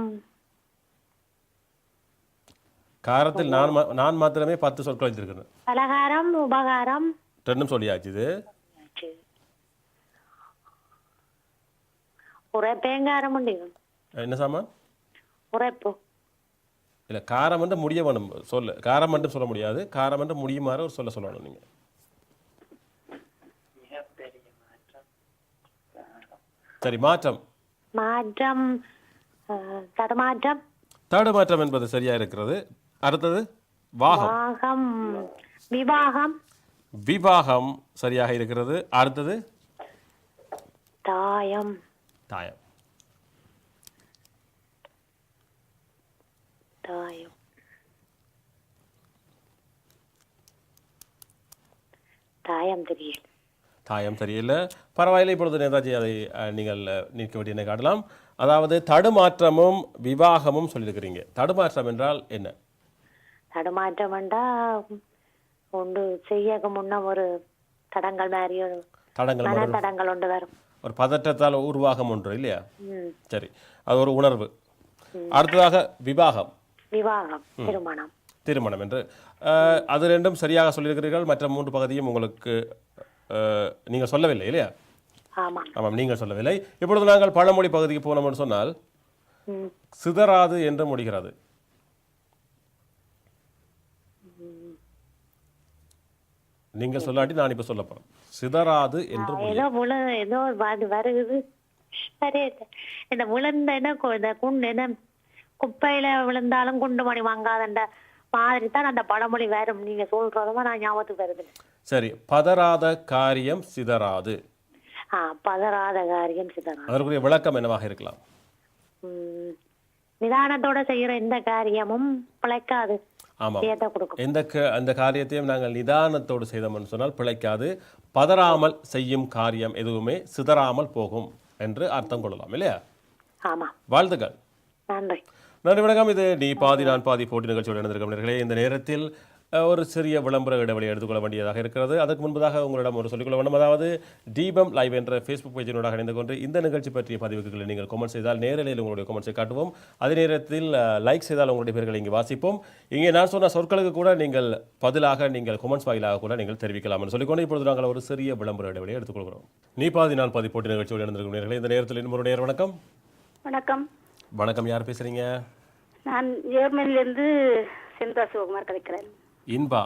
காரத்தில் நான் மாத்திரமே 10 சொற்கள் வைத்திருக்கிறேன். பலகாரம், உபகாரம். ரெண்டும் சொல்லியாச்சு. இது உரைப்பேங்காரம் உண்டு. என்ன சாமான்? உரைப்பு. இல்லை, காரம் என்று முடிய வேணும். சொல்லு. காரம் மட்டும் சொல்ல முடியாது. காரம் என்று முடியுமாறு ஒரு சொல்ல சொல்லணும் நீங்கள். சரி. மாற்றம். மாற்றம். தடுமாற்றம். தடுமாற்றம் என்பது சரியா இருக்கிறது. அடுத்தது வாகம். வாகம். விவாகம். விவாகம் சரியாக இருக்கிறது. அடுத்தது தாயம். தாயம். தாயம். தாயம் தெரியல. தாயம் தெரியல. பரவாயில்லை. இப்பொழுது நேதாஜி அதை நீங்கள் நீக்க வேண்டிய காட்டலாம். அதாவது தடுமாற்றமும் விவாகமும் சொல்லியிருக்கிறீங்க. தடுமாற்றம் என்றால் என்ன? தடுமாற்றம் என்றா ஒன்று செய்யக்கு முன்ன ஒரு தடங்கள் மாதிரி ஒரு தடங்கள் மன தடங்கள் ஒன்று வரும். ஒரு பதற்றத்தால் உருவாகம் ஒன்று இல்லையா? ம். சரி, அது ஒரு உணர்வு. அடுத்ததாக விவாகம். விவாகம். திருமணம். திருமணம் என்று அது ரெண்டும் சரியாக சொல்லியிருக்கிறீர்கள். மற்ற 3 பகுதியும் உங்களுக்கு நீங்கள் சொல்லவில்லை இல்லையா? ஆமா. ஆமாம், நீங்கள் சொல்லவில்லை. இப்பொழுது நாங்கள் பழமொழி பகுதிக்கு போனோம்னு சொன்னால் ம். சிதறாது என்று முடிகிறது. நீங்கள் சொல்லாட்டி நான் இப்ப சொல்ல போறேன். சிதறாது என்று ஏதோ ஏதோ ஒரு வருகுது. சரி, இந்த விழுந்த இந்த குண்டு என்ன குப்பையில விழுந்தாலும் குண்டு மணி வாங்காதண்ட மாதிரி தான் அந்த பழமொழி வரும். நீங்க சொல்றதுமா நான் ஞாபகத்துக்கு வருது. சரி, பதறாத காரியம் சிதறாது. பதறாத காரியம் சிதறாது. அதற்குரிய விளக்கம் என்னவாக இருக்கலாம்? நிதானத்தோட செய்யற எந்த காரியமும் பிழைக்காது. ஆமாம், கொடுக்கும். அந்த காரியத்தையும் நாங்கள் நிதானத்தோடு செய்தோம்னு சொன்னால் பிழைக்காது. பதறாமல் செய்யும் காரியம் எதுவுமே சிதறாமல் போகும் என்று அர்த்தம் கொள்ளலாம் இல்லையா? ஆமா. வாழ்த்துக்கள். நன்றி. நன்றி, வணக்கம். இது நீ பாதி நான் பாதி போட்டி நிகழ்ச்சியோடு இணைந்திருக்கும் நேயர்களே. இந்த நேரத்தில் ஒரு சிறிய விளம்பர இடைவெளி எடுத்துக்கொள்ள வேண்டியதாக இருக்கிறது. அதற்கு முன்பதாக உங்களிடம் ஒரு சொல்லிக்கொள்ள வேண்டும். அதாவது தீபம் லைவ் என்ற ஃபேஸ்புக் பேஜினோட இணைந்து கொண்டு இந்த நிகழ்ச்சி பற்றிய பதிவுகளை நீங்கள் கமெண்ட் செய்தால் நேரலையில் உங்களுடைய கமெண்ட்ஸை காட்டுவோம். அதே நேரத்தில் லைக் செய்தால் உங்களுடைய பேர்களை இங்கே வாசிப்போம். இங்கே நான் சொன்ன சொற்களுக்கு கூட நீங்கள் பதிலாக நீங்கள் கமெண்ட்ஸ் வாயிலாக கூட நீங்கள் தெரிவிக்கலாம் என்று சொல்லிக்கொண்டு இப்பொழுது நாங்கள் ஒரு சிறிய விளம்பர இடைவெளியை எடுத்துக்கொள்கிறோம். நீ பாதி நான் பாதி போட்டி நிகழ்ச்சியோடு இணைந்திருக்கும் நேயர்களே. இந்த நேரத்தில் இன்னொரு நேரம். வணக்கம். வணக்கம். வணக்கம். யார் பேசுறீங்க? நான் ஜெர்மனிலிருந்து செந்தா சிவகுமார் கதைக்கிறேன். இன்பா.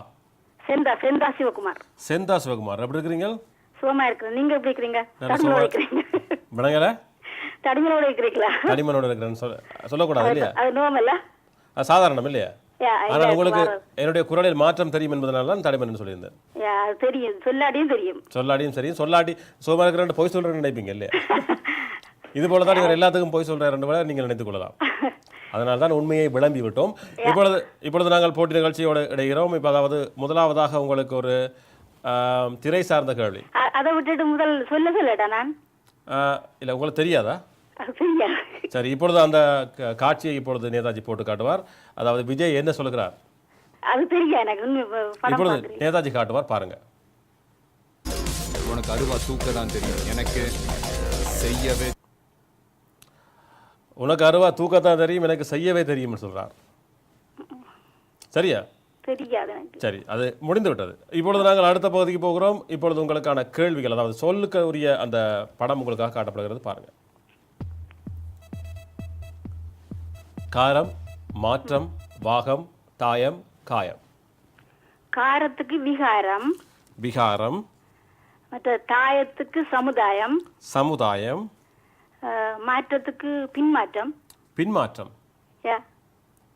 செந்தா சிவகுமார். செந்தா சிவகுமார், எப்படி இருக்கிறீங்க? சுகமா இருக்கிறேன். நீங்க எப்படி இருக்கிறீங்க? விளங்கல? தடிமனோட இருக்கிறீங்களா? தடிமனோட இருக்கிறேன்னு சொல்லக்கூடாது இல்லையா? அது நோமல்ல, சாதாரணம் இல்லையா? ஆனால் உங்களுக்கு என்னுடைய குரலில் மாற்றம் தெரியும் என்பதனால தான் தடிமன் சொல்லியிருந்தேன். தெரியும், சொல்லாடியும் தெரியும். சொல்லாடியும் சரி, சொல்லாடி சுகமா இருக்கிற போய் சொல்றேன்னு நினைப்பீங்க இல்லையா? இது போல தான் இவர் எல்லாத்துக்கும் போய் சொல்றாரு நீங்கள் நினைத்துக் கொள்ளலாம். அதனால தான் உண்மையை விளம்பி விட்டோம். இப்பொழுது நாங்கள் போட்டி நிகழ்ச்சியோடு இடைகிறோம். இப்போ அதாவது முதலாவதாக உங்களுக்கு ஒரு திரை சார்ந்த கேள்வி. அதை விட்டுட்டு முதல் சொல்லடா நான். இல்லை, உங்களுக்கு தெரியாதா? சரி, இப்பொழுது அந்த காட்சியை இப்பொழுது நேதாஜி போட்டு காட்டுவார். அதாவது விஜய் என்ன சொல்லுகிறார் அது தெரியும் எனக்கு. இப்பொழுது நேதாஜி காட்டுவார், பாருங்க. உனக்கு அருவா தூக்க தான் தெரியும், எனக்கு செய்யவே. உனக்கு அருவா தூக்கத்தான் தெரியும், எனக்கு செய்யவே தெரியும்னு சொல்றார். சரியா? தெரியாது. சரி, அது முடிந்து விட்டது. இப்பொழுது நாங்கள் அடுத்த பகுதிக்கு போகிறோம். இப்பொழுது உங்களுக்கான கேள்விகள், அதாவது சொல்லுக்கு உரிய அந்த படம் உங்களுக்காக காட்டப்படுகிறது, பாருங்க. காரம், மாற்றம், வாகம், தாயம், காயம். காரத்துக்கு விகாரம். விகாரம். மற்ற தாயத்துக்கு சமுதாயம். சமுதாயம். மாற்றத்துக்கு பின்மாற்றம். பின்மாற்றம்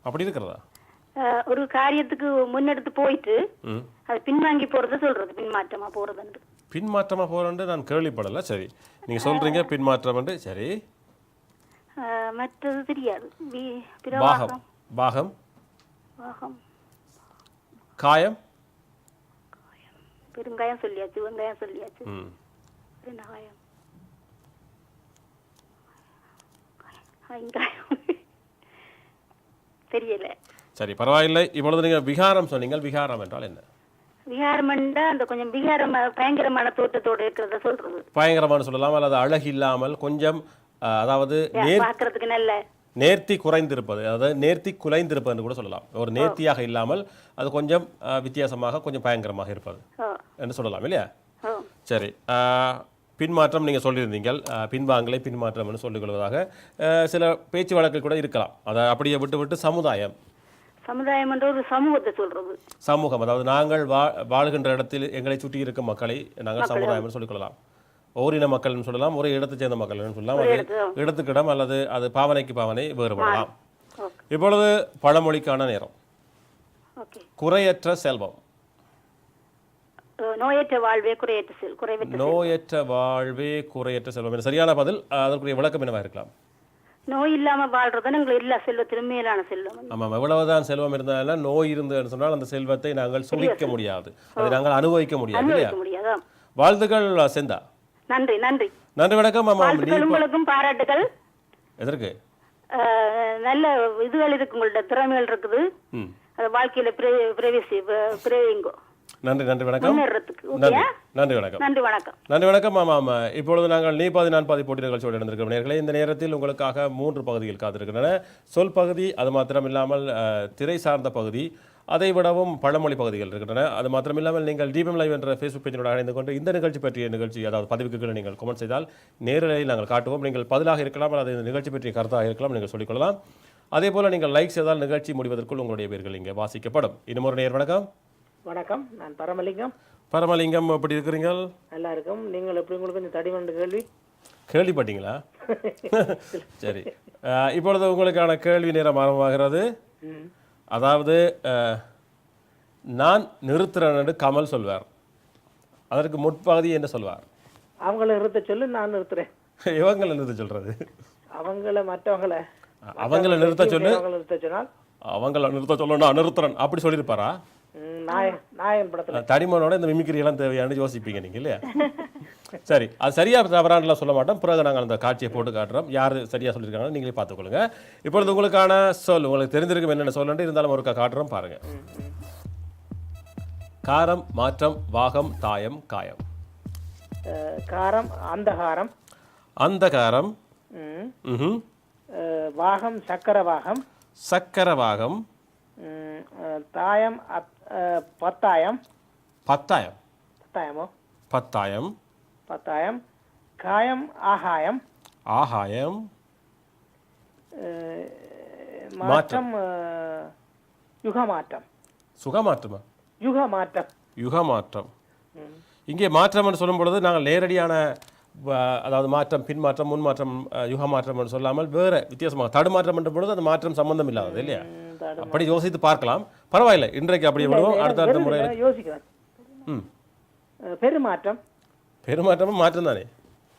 அப்படி இருக்கிறதா? ஒரு காரியத்துக்கு முன்னெடுத்து போயிட்டு அது பின்வாங்கி போறத சொல்றது பின்மாற்றமா போறது. பின்மாற்றமா போறது நான் கேள்விப்படல. சரி, நீங்க சொல்றீங்க பின்மாற்றம் என்று. சரி, மற்றது தெரியாது. பாகம். பாகம். பாகம். காயம். பெருங்காயம் சொல்லியாச்சு, வெங்காயம் சொல்லியாச்சு. காயம். தெரியல. சரி, பரவாயில்லை. இப்பொழுது நீங்க விகாரம் சொன்னீங்க. விகாரம் என்றால் என்ன? விகாரம் என்றால் அந்த கொஞ்சம் விகாரம் பயங்கரமான தோற்றத்தோடு இருக்கிறத சொல்றது. பயங்கரமான சொல்லலாம், அல்லது அழகு இல்லாமல் கொஞ்சம், அதாவது பார்க்கிறதுக்கு நல்ல நேர்த்தி குறைந்திருப்பது, அதாவது நேர்த்தி குலைந்திருப்பது என்று கூட சொல்லலாம். ஒரு நேர்த்தியாக இல்லாமல் அது கொஞ்சம் வித்தியாசமாக கொஞ்சம் பயங்கரமாக இருப்பது என்று சொல்லலாம் இல்லையா? சரி, பின்மாற்றம் நீங்கள் சொல்லியிருந்தீங்க. பின்வாங்கலை பின்மாற்றம் என்று சொல்லிக் கொள்வதாக சில பேச்சு வழக்கில் கூட இருக்கலாம். அதை அப்படியே விட்டு விட்டு சமுதாயம். சமுதாயம் என்ற ஒரு சமூகத்தை சொல்றது. சமூகம், அதாவது நாங்கள் வாழ்கின்ற இடத்தில் எங்களை சுற்றி இருக்கும் மக்களை நாங்கள் சமுதாயம் சொல்லிக் கொள்ளலாம். ஓரின மக்கள்னு சொல்லலாம், ஒரே இடத்தை சேர்ந்த மக்கள்னு சொல்லலாம். அது இடத்துக்கு இடம் அல்லது அது பாவனைக்கு பாவனை வேறுபடலாம். இப்பொழுது பழமொழிக்கான நேரம். ஓகே. குறையற்ற செல்வம். நோயற்ற வாழ்வே குறைவற்ற நோயற்ற வாழ்வே குறையற்ற செல்வம். சரியான பதில். அதற்குரிய விளக்கம் என்னவா இருக்கலாம்? நோய் இல்லாம வாழ்றதுன்னு எங்களுக்கு எல்லா செல்வத்திலும் மேலான செல்வம். ஆமாம், எவ்வளவுதான் செல்வம் இருந்தாலும் நோய் இருந்ததுன்னு சொன்னால் அந்த செல்வத்தை நாங்கள் சுழிக்க முடியாது, அதை நாங்கள் அனுபவிக்க முடியாது இல்லையா? வாழ்த்துக்கள் செந்தா. நன்றி நன்றி நன்றி, வணக்கம். உங்களுக்கும் பாராட்டுகள். எதற்கு? நல்ல இதுகள் இருக்கு, உங்கள்ட்ட திறமைகள் இருக்குது, வாழ்க்கையில பிரயோகிங்கோ. நன்றி நன்றி வணக்கம். நன்றி வணக்கம். நன்றி வணக்கம். நன்றி வணக்கம். ஆமாம், இப்பொழுது நாங்கள் நீ பாதி நான் பாதி போட்டி நிகழ்ச்சியோடு இருந்திருக்கிறோம் நேயர்களே. இந்த நேரத்தில் உங்களுக்காக 3 பகுதிகள் காத்திருக்கின்றன. சொல் பகுதி, அது மாத்திரம் இல்லாமல் திரை சார்ந்த பகுதி, அதை விடவும் பழமொழி பகுதிகள் இருக்கின்றன. அது மாத்திரம் இல்லாமல் நீங்கள் டிபிஎம் லைவ் என்ற ஃபேஸ்புக் பேஜோடு இணைந்து கொண்டு இந்த நிகழ்ச்சி பற்றிய அதாவது பதிவுக்கு நீங்கள் கமெண்ட் செய்தால் நேரலையில் நாங்கள் காட்டுவோம். நீங்கள் பதிலாக இருக்கலாம் அல்லது இந்த நிகழ்ச்சி பற்றிய கருத்தாக இருக்கலாம், நீங்கள் சொல்லிக்கொள்ளலாம். அதே போல் நீங்கள் லைக் செய்தால் நிகழ்ச்சி முடிவதற்குள் உங்களுடைய பேர்கள் இங்கே வாசிக்கப்படும். இன்னும் ஒரு நேர் வணக்கம். வணக்கம், நான் பரமலிங்கம். பரமலிங்கம், எப்படி இருக்கிறீங்க? நல்லா இருக்கும். நீங்கள் எப்படி? உங்களுக்கு கொஞ்சம் தடிமண்டு கேள்வி கேள்விப்பட்டீங்களா? சரி, இப்பொழுது உங்களுக்கான கேள்வி நேரம் ஆரம்பமாகிறது. அதாவது நான் நிறுத்துறேன்னு கமல் சொல்வார், அதற்கு முற்பகுதி என்ன சொல்வார்? அவங்கள நிறுத்த சொல்லு, நான் நிறுத்துறேன். இவங்களை நிறுத்த சொல்றது? அவங்கள மற்றவங்களை அவங்கள நிறுத்த சொல்லு, நிறுத்த சொன்னால் அவங்கள நிறுத்த சொல்லணும் நிறுத்துறேன் அப்படி சொல்லியிருப்பாரா? நாயன் படத்துல தடிமனோட இந்த மிமிக்ரி எல்லாம் தேவையானு யோசிப்பீங்க நீங்க இல்லையா? சரி, அது சரியா தவறானலாம் சொல்ல மாட்டோம். பிறகு நாங்கள் அந்த காட்சியை போட்டு காட்டுறோம். யார் சரியா சொல்லியிருக்காங்க நீங்களே பார்த்துக்கொள்ளுங்க. இப்பொழுது உங்களுக்கான சொல் உங்களுக்கு தெரிஞ்சிருக்கும் என்னென்ன சொல்லு, இருந்தாலும் ஒரு காட்டுறோம் பாருங்க. காரம், மாற்றம், வாகம், தாயம், காயம். காரம் அந்தகாரம். அந்தகாரம். வாகம் சக்கர வாகம். சக்கர வாகம். தாயம் பத்தாயம். பத்தாயம். பத்தாயமோ? பத்தாயம். பத்தாயம். காயம் ஆகாயம். ஆகாயம். மாற்றம் யுகமாற்றம். சுகமாற்றமா? யுகமாற்றம். யுகமாற்றம். இங்கே மாற்றம் சொல்லும் பொழுது நாங்கள் நேரடியான அதாவது மாற்றம், பின்மாற்றம், முன்மாற்றம், யுகமாற்றம் சொல்லாமல் வேறு வித்தியாசமாக தடுமாற்றம் என்ற பொழுது அந்த மாற்றம் சம்பந்தம் இல்லாதது இல்லையா? அப்படி யோசித்து பார்க்கலாம். பரவாயில்லை, இன்றைக்கு அப்படி விடுவோம். அடுத்த முறையில் யோசிக்கிறேன். பெருமாற்றம். பெருமாற்றமும் மாற்றம் தானே?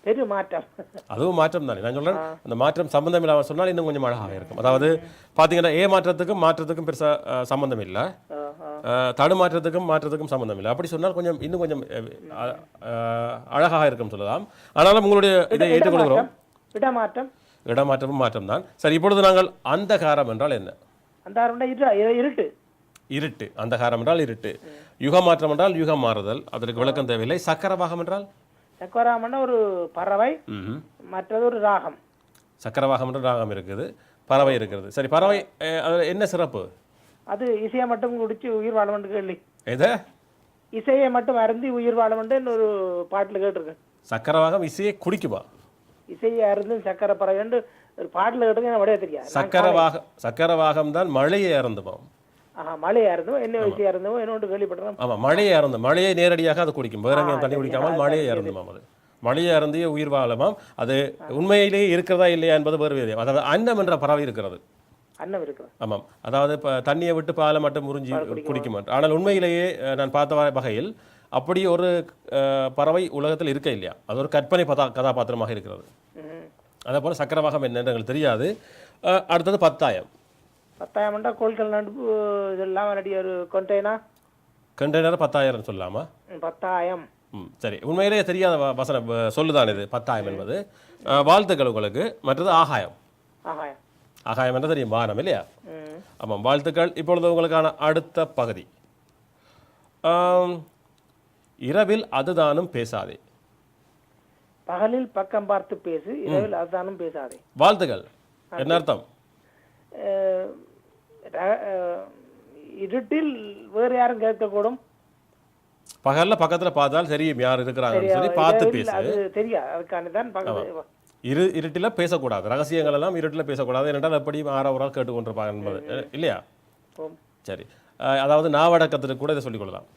பெருமாற்றம் அதுவும் மாற்றம் தானே. நான் சொல்றேன் அந்த மாற்றம் சம்பந்தம் இல்லாமல் சொன்னால் இன்னும் கொஞ்சம் அழகாக இருக்கும். அதாவது பார்த்தீங்கன்னா மாற்றத்துக்கும் பெருசாக சம்பந்தம் இல்லை, தடுமாற்றத்துக்கும் மாற்றத்துக்கும் சம்பந்தம் இல்லை. அப்படி சொன்னால் இன்னும் கொஞ்சம் அழகாக இருக்கும் சொல்லலாம். ஆனாலும் உங்களுடைய இதை ஏற்றுக்கொள்கிறோம். இடமாற்றம். இடமாற்றமும் மாற்றம் தான். சரி, இப்பொழுது நாங்கள் அந்தகாரம் என்றால் என்ன? இருட்டு. இருட்டு. அந்தகாரம் என்றால் இருட்டு. யுகமாற்றம் என்றால் யுகம் மாறுதல், அதற்கு விளக்கம் தேவையில்லை. சக்கரவாகம் என்றால்? சக்கரவாகம்னா ஒரு பறவை, மற்றது ஒரு ராகம். சக்கரவாகம் என்ற ராகம் இருக்குது, பறவை இருக்கிறது. சரி, பறவை என்ன சிறப்பு? அது இசையை மட்டும் குடிச்சு உயிர் வாழ வேண்டும் கேள்வி. எதை? இசையை மட்டும் அருந்தி உயிர் வாழ வேண்டும் ஒரு பாட்டில் கேட்டிருக்கேன். சக்கரவாகம் இசையை குடிக்குமா? இசையை அருந்து சக்கர பறவை ஒரு பாட்டில் கேட்டிருக்கேன், வடைய தெரியாது. சக்கரவாகம் தான் மழையை அருந்துவோம். மழையை அருந்துவோம், என்ன இசையை அருந்துவோம், என்னோட கேள்விப்பட்டோம். ஆமாம், மழையை அருந்தும். மழையை நேரடியாக அது குடிக்கும், வேற எங்கேயும் தண்ணி குடிக்காமல் மழையை அருந்துமாம். அது மழையை அருந்திய உயிர் வாழமாம். அது உண்மையிலேயே இருக்கிறதா இல்லையா என்பது வேறு வேறு. அதாவது அன்னம் என்ற பறவை இருக்கிறது. அன்னம் இருக்கிறது. ஆமாம், அதாவது இப்போ தண்ணியை விட்டு பாலை மட்டும் முறிஞ்சி குடிக்க மாட்டோம். ஆனால் உண்மையிலேயே நான் பார்த்த வகையில் அப்படி ஒரு பறவை உலகத்தில் இருக்க இல்லையா? அது ஒரு கற்பனை கதாபாத்திரமாக இருக்கிறது. அதே போல் சக்கரவாகம் என்னன்னு எங்களுக்கு தெரியாது. அடுத்தது பத்தாயம். பத்தாயம் கோள்கள் நடுப்பு இதெல்லாம் ஒரு கண்டெய்னர் 10,000 சொல்லலாமா? பத்தாயம். சரி, உண்மையிலேயே தெரியாத வசனம் சொல்லுதான் இது பத்தாயம் என்பது. வாழ்த்துக்கள் உங்களுக்கு. மற்றது ஆகாயம். ஆகாயம். ஆகாயம் என்ன தெரியும்? வானம் இல்லையா? ஆமாம், வாழ்த்துக்கள். இப்பொழுது உங்களுக்கான அடுத்த பகுதி. இரவில் அதுதானும் பேசாதே. பகலில் பக்கம் பார்த்து பேசு, இரவில் அதுதானும் பேசாதே. வாழ்த்துக்கள். என்ன அர்த்தம்? இருட்டில் வேறு யாரும் கேட்கக்கூடும். பகல்ல பக்கத்துல பார்த்தால் தெரியும் யார் இருக்கிறாங்கன்னு சொல்லி பார்த்து பேசு. தெரியாது, அதுக்கானதான் இருட்டில பேசக்கூடாது. ரகசியங்கள் எல்லாம் இருட்டில பேசக்கூடாது. என்றால் எப்படி ஆறாவரால் கேட்டுக்கொண்டிருப்பாங்க என்பது இல்லையா? சரி, அதாவது நாவடக்கத்திற்கு கூட இதை சொல்லிக் கொள்ளலாம்.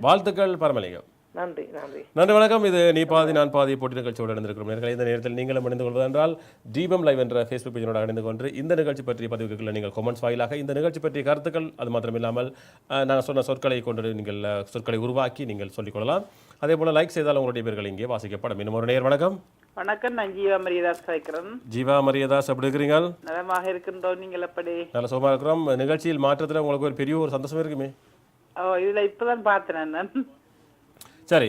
வாழ்த்துக்கள் பரமலிங்கம். நன்றி நன்றி நன்றி வணக்கம். இது நீ பாதி நான் பாதி போட்டி நிகழ்ச்சியோடு இணைந்திருக்கிறோம் நேர்களை. இந்த நேரத்தில் நீங்களும் இணைந்து கொள்வது என்றால் தீபம் லைவ் என்ற ஃபேஸ்புக் பேஜோடு இணைந்து கொண்டு இந்த நிகழ்ச்சி பற்றிய பதிவுகளை நீங்கள் கமெண்ட்ஸ் வாயிலாக இந்த நிகழ்ச்சி பற்றிய கருத்துக்கள் அது மாத்திரமில்லாமல் நாங்கள் சொன்ன சொற்களை கொண்டு நீங்கள் சொற்களை உருவாக்கி நீங்கள் சொல்லிக்கொள்ளலாம். அதே போல் லைக் செய்தால் உங்களுடைய பேர்கள் இங்கே வாசிக்கப்படும். இன்னும் ஒரு நேர் வணக்கம். வணக்கம், நான் ஜீவா மரியதாஸ் கேட்கிறேன். ஜீவா மரியதாஸ் எப்படி இருக்கிறீங்க? நலமாக இருக்கின்றோம், நீங்கள் எப்படி? நல்ல சுகமாக இருக்கிறோம். நிகழ்ச்சியில் மாற்றத்தில் உங்களுக்கு ஒரு பெரிய ஒரு சந்தோஷம் இருக்குமே. இதுல இப்பதான் பார்த்தேன் நான். சரி,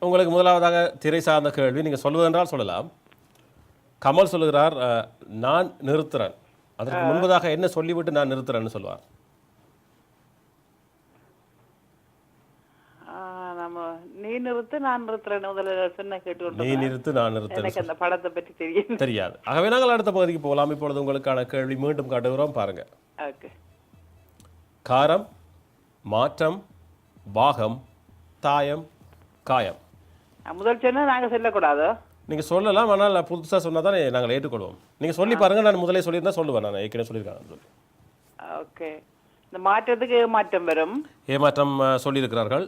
உங்களுக்கு முதலாவதாக திரை சார்ந்த கேள்வி. நீங்கள் சொல்வதென்றால் சொல்லலாம். கமல் சொல்லுகிறார் நான் நிறுத்துறேன், அதற்கு முன்பதாக என்ன சொல்லிவிட்டு நான் நிறுத்துறேன்னு சொல்லுவார். நம்ம நீ நிறுத்து நான் நிறுத்துறேன் முதல்ல சொன்ன கேட்டு. நீ நிறுத்து நான் நிறுத்துறேன். எனக்கு அந்த படத்தை பற்றி தெரியும் தெரியாது. ஆகவே நாங்கள் அடுத்த பகுதிக்கு போகலாம். இப்பொழுது உங்களுக்கான கேள்வி மீண்டும் காட்டுகிறோம், பாருங்க. ஓகே. காரம், மாற்றம், பாகம், தாயம், காயம். முதல் சொன்னா நாங்க சொல்லக்கூடாதோ? நீங்கள் சொல்லலாம், ஆனால் புதுசாக சொன்னால் தானே நாங்கள் ஏற்றுக்கொள்வோம். நீங்கள் சொல்லி பாருங்க. நான் முதலே சொல்லியிருந்தா சொல்லுவேன். நான் ஏற்கனவே சொல்லியிருக்கேன். ஓகே. இந்த மாற்றத்துக்கு மாற்றம் வரும். ஏமாற்றம் சொல்லியிருக்கிறார்கள்.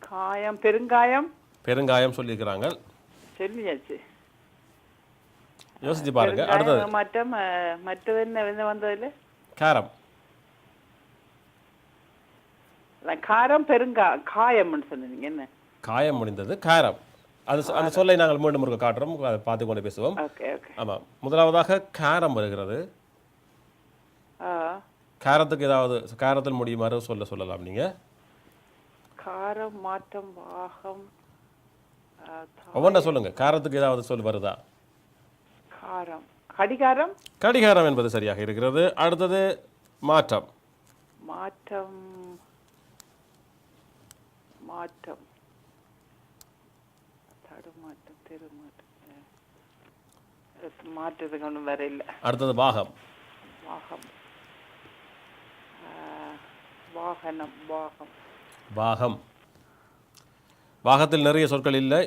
காயம், பெருங்காயம். பெருங்காயம் சொல்லியிருக்கிறாங்க. சொல்லியாச்சு. யோசிச்சு பாருங்க. அடுத்தது மாற்றம். மற்றது என்ன வந்ததில்ல? காரம். காரம், காயம்னு சொன்னீங்க. என்ன காயம் முடிந்தது, காரம். அது அந்த சொல்லை நாங்கள் மீண்டும் ஒரு காட்டுறோம், அதை பார்த்து கொண்டு பேசுவோம். Okay okay. ஆமாம். முதலாவதாக காரம் வருகிறது. காரத்துக்கு ஏதாவது காரத்தில் முடியுமாறு சொல்லலாம் நீங்கள். காரம், மாற்றம், பாகம். ஒவ்வொன்றா சொல்லுங்க. காரத்துக்கு ஏதாவது சொல் வருதா? காரம், கடிகாரம். கடிகாரம் என்பது சரியாக இருக்கிறது. அடுத்தது மாற்றம். மாற்றம், மாற்றம், தடுமாற்றம், தெருமாற்றம். மாற்றத்துக்கு ஒன்றும் வேற இல்லை. அடுத்தது பாகம். பாகம், வாகனம், பாகம். பாகம். பாகத்தில் நிறைய சொற்கள் இல்லை.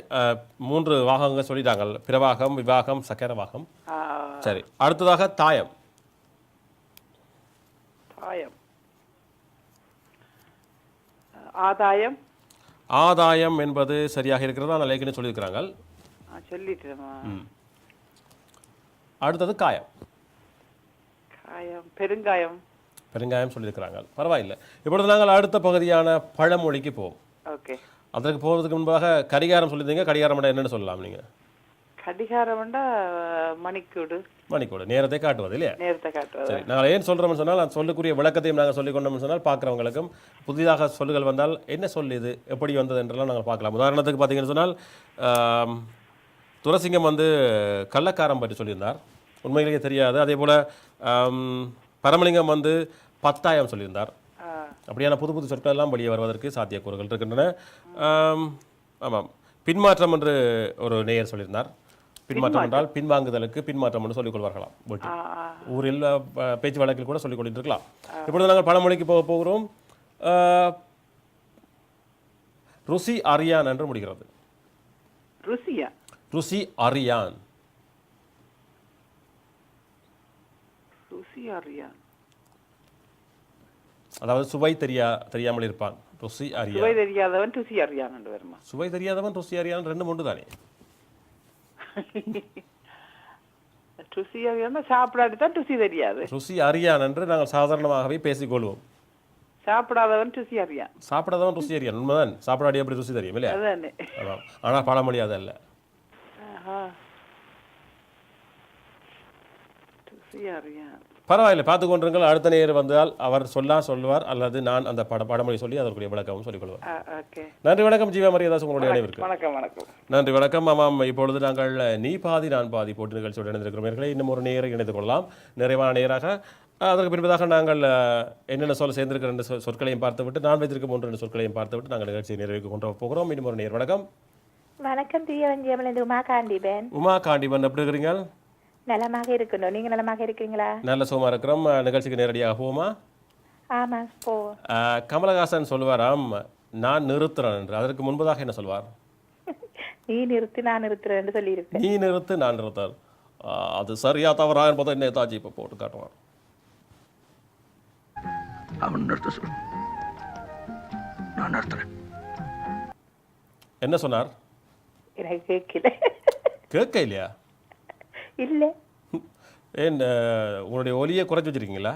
3 வாகங்கள் சொல்லிட்டாங்க. பிரவாகம், விவாகம், சக்கரவாகம். சரி, அடுத்ததாக தாயம். தாயம், ஆதாயம். ஆதாயம் என்பது சரியாக இருக்கிறது, ஆனால் ஏற்கனவே சொல்லியிருக்கிறாங்க. சொல்லிட்டேன். அடுத்தது காயம். காயம், பெருங்காயம். பெருங்காயம் சொல்லியிருக்கிறாங்க. பரவாயில்லை. இப்பொழுது நாங்கள் அடுத்த பகுதியான பழமொழிக்கு போவோம். ஓகே. அதற்கு போகிறதுக்கு முன்பாக கடிகாரம் சொல்லியிருந்தீங்க. கடிகாரம் என்னன்னு சொல்லலாம் நீங்கள்? கடிகாரம் மணிக்கூடு. மணிக்கூடு நேரத்தை காட்டுவது இல்லையா? நேரத்தை காட்டுவது. சரி, நாங்கள் ஏன் சொல்கிறோம்னு சொன்னால் நான் சொல்லக்கூடிய விளக்கத்தையும் நாங்கள் சொல்லிக் கொண்டோம்னு சொன்னால் பார்க்குறவங்களுக்கும் புதிதாக சொல்லுகள் வந்தால் என்ன சொல் இது, எப்படி வந்தது என்றெல்லாம் நாங்கள் பார்க்கலாம். உதாரணத்துக்கு பார்த்தீங்கன்னு சொன்னால் துரசிங்கம் கள்ளக்காரம் பற்றி சொல்லியிருந்தார். உண்மையிலேயே தெரியாது. அதே போல் பரமலிங்கம் 10,000 சொல்லியிருந்தார். அப்படியான புது புது சொற்கள் எல்லாம் வெளியே வருவதற்கு சாத்தியக்கூறுகள் இருக்கின்றன. ஆமாம். பின்மாற்றம் என்று ஒரு நேயர் சொல்லியிருந்தார். பின்மாற்றம் என்றால் பின்வாங்குதலுக்கு பின்மாற்றம் என்று சொல்லிக் கொள்வார்களாம். ஊரில் பேச்சு வழக்கில் கூட சொல்லிக் கொண்டு இருக்கலாம். இப்பொழுது நாங்கள் பழமொழிக்கு போகிறோம். ருசி அறியான் என்று முடிகிறது. ருசியா? ருசி அறியான். ருசி அறியான், அதாவது சுவை தெரியாமல் இருப்பான். ருசி அறியான். சுவை தெரியாதவன் ருசி அறியான் என்று வருமா? சுவை தெரியாதவன் ருசி அறியான் ரெண்டும் ஒன்று தானே. ருசி அறியான் சாப்பிடாதான் ருசி தெரியாது. ருசி அறியான் என்று நாங்கள் சாதாரணமாகவே பேசிக்கொள்வோம். சாப்பிடாதவன் ருசி அறியான். சாப்பிடாதவன் ருசி அறியான். உண்மைதான். சாப்பிடாடி எப்படி ருசி தெரியும் இல்லையா? அதானே. ஆனால் பழமொழி அதல்ல. ருசி அறியான். பரவாயில்லை, பார்த்து கொண்டிருங்கள். அடுத்த நேர் வந்தால் அவர் சொல்லுவார், அல்லது நான் அந்த படமொழி சொல்லி அதற்குரிய விளக்கமும் சொல்லிக்கொள்வார். நன்றி, வணக்கம். ஜீவா மரியதாஸ் உங்களுடைய நினைவிற்கு. வணக்கம். வணக்கம். நன்றி, வணக்கம். ஆமாம், இப்பொழுது நாங்கள் நீ பாதி நான் பாதி போட்டி நிகழ்ச்சியோடு இணைந்திருக்கிறோம். இன்னும் ஒரு நேரை இணைத்துக் கொள்ளலாம், நிறைவான நேராக. அதற்கு பின்பதாக நாங்கள் என்னென்ன சேர்ந்திருக்கிற 2 சொற்களையும் பார்த்துவிட்டு நான் வைத்திருக்கும் 3 சொற்களையும் பார்த்துவிட்டு நாங்கள் நிகழ்ச்சியை நிறைவேற்றி கொண்டு போகிறோம். இன்னும் ஒரு நேர். வணக்கம். வணக்கம். உமா காண்டிபன். உமா காண்டிபன் எப்படி இருக்கிறீங்க? நலமாக இருக்கணும். நீங்க நலமாக இருக்கீங்களா? நல்ல சுகமா இருக்கிறோம். நிகழ்ச்சிக்கு நேரடியாக போவோமா? ஆமா, போ. கமலஹாசன் சொல்லுவாராம் நான் நிறுத்துறேன் என்று. அதற்கு முன்பதாக என்ன சொல்வார்? நீ நிறுத்து நான் நிறுத்துறேன் சொல்லியிருக்கேன். நீ நிறுத்து நான் நிறுத்தார். அது சரியா தவறா என்பதை நேதாஜி இப்போ போட்டு காட்டுவார். அவன் நிறுத்த சொல். நான் நிறுத்துறேன். என்ன சொன்னார்? எனக்கு கேட்கல. கேட்க இல்லையா? இல்ல. ஏன் உங்களுடைய ஒலியை குறைச்சி வச்சிருக்கீங்களா?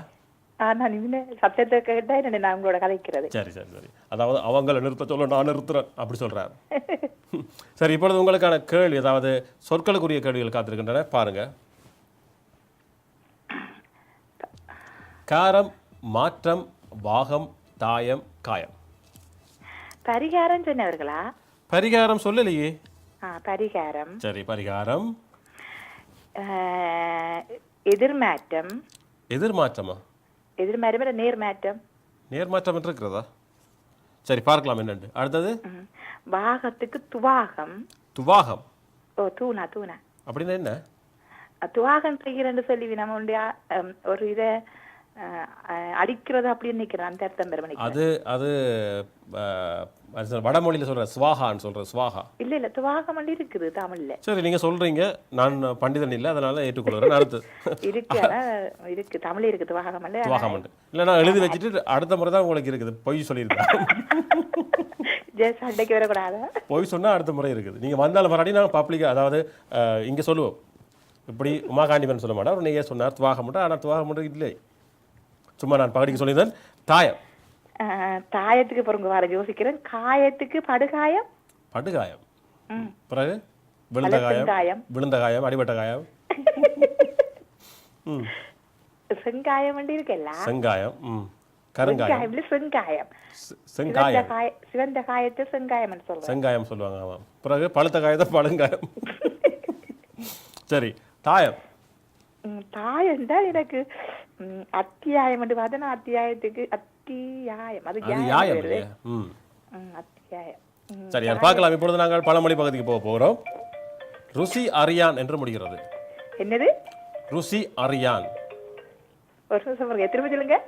நான் இனிமே சத்தத்தை கேட்டா என்ன நான் உங்களோட கதைக்கிறது. சரி சரி சரி. அதாவது அவங்கள நிறுத்த சொல்ல நான் நிறுத்துறேன் அப்படி சொல்றாரு. சரி, இப்பொழுது உங்களுக்கான கேள்வி, அதாவது சொற்களுக்குரிய கேள்விகள் காத்திருக்கின்றன, பாருங்க. காரம், மாற்றம், வாகம், தாயம், காயம். பரிகாரம் சொன்னவர்களா? பரிகாரம் சொல்லலையே. பரிகாரம். சரி, பரிகாரம். எதிர்மாற்றம். எதிர்மாற்றமா? எதிர்மாற்றம் நேர்மாற்றம். நேர்மாற்றம் என்று இருக்கிறதா? சரி, பார்க்கலாம் என்னண்டு. அடுத்தது வாகத்துக்கு துவாகம். துவாகம். ஓ, தூணா தூணா. அப்படின்னா என்ன? துவாகம் செய்கிறேன்னு சொல்லி நம்ம ஒரு இதை அடிக்கிறது அப்படின்னு நினைக்கிறேன். அந்த அர்த்தம் பெருமணி. அது அது வடமொழியில் சொல்ற ஸ்வாகான்னு சொல்ற ஸ்வாகா. இல்ல இல்ல, துவாகம் வந்து இருக்குது தமிழ்ல. சரி, நீங்க சொல்றீங்க, நான் பண்டிதன் இல்லை, அதனால ஏற்றுக்கொள்கிறேன். அடுத்து இருக்கு, இருக்கு தமிழ் இருக்கு துவாகம். துவாகம் இல்லை, நான் எழுதி வச்சுட்டு அடுத்த முறை தான் உங்களுக்கு இருக்குது. பொய் சொல்லியிருக்கேன். சண்டைக்கு வரக்கூடாது. பொய் சொன்னா அடுத்த முறை இருக்குது. நீங்க வந்தாலும் மறுபடியும் நான் பப்ளிக், அதாவது இங்க சொல்லுவோம், இப்படி உமாகாண்டிபன் சொல்ல மாட்டேன், அவர் நீங்க சொன்னார் துவாகம் மட்டும். ஆனால் துவாகம் மட்டும் இல்லை, சும்மா நான் பகடிக்கு சொல்லியிருந்தேன். தாயம். தாயத்துக்கு பிறகு வர யோசிக்கிறேன். காயத்துக்கு படுகாயம். படுகாயம். பிறகு விழுந்த காயம், விழுந்த காயம், அடிபட்ட காயம். செங்காயம் வந்து இருக்கல்ல. செங்காயம். கருங்காயம். செங்காயம். செங்காயம். சிவந்த காயத்தை செங்காயம் சொல்லுவாங்க. செங்காயம் சொல்லுவாங்க. ஆமாம். பிறகு பழுத்த காயத்தை பழுங்காயம். சரி, தாயம். தாயம் தான் எனக்கு அத்தியாயம் என்று பார்த்தா, அத்தியாயத்துக்கு அத்தியாயம். அது யாயம். அத்தியாயம். சரி, பார்க்கலாம். இப்பொழுது நாங்கள் பழமொழி பகுதிக்கு போக போகிறோம். ருசி அறியான் என்று முடிகிறது. என்னது? ருசி அறியான். ஒரு நிமிஷம் திரும்ப சொல்லுங்க.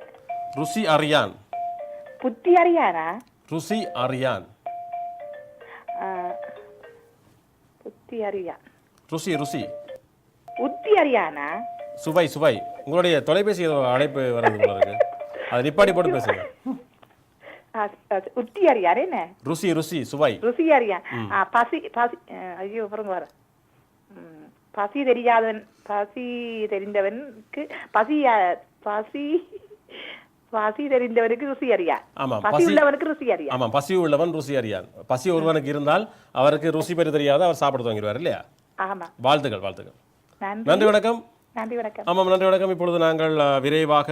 ருசி அறியான். புத்தி அறியானா? ருசி அறியான். புத்தி அறியான். ருசி ருசி. உத்தி அறியானா? சுவை சுவை. உங்களுடைய தொலைபேசி அழைப்பு வர்றது போல இருக்கு, அதை நிப்பாடி போட்டு பேசுங்க. உத்தி அறியார் என்ன? ருசி ருசி சுவை. ருசி அறியா. பசி பசி. ஐயோ, அப்புறம் வர பசி தெரியாதவன், பசி தெரிந்தவனுக்கு பசி பசி பசி தெரிந்தவனுக்கு ருசி அறியா. ஆமா, பசி உள்ளவனுக்கு ருசி அறியா. ஆமா, பசி உள்ளவன் ருசி அறியான். பசி ஒருவனுக்கு இருந்தால் அவருக்கு ருசி பெரிய தெரியாத, அவர் சாப்பிட துவங்கிடுவார் இல்லையா? ஆமா. வாழ்த்துக்கள் வாழ்த்துக்கள். நன்றி வணக்கம். நன்றி வணக்கம். ஆமாம், நன்றி வணக்கம். இப்பொழுது நாங்கள் விரைவாக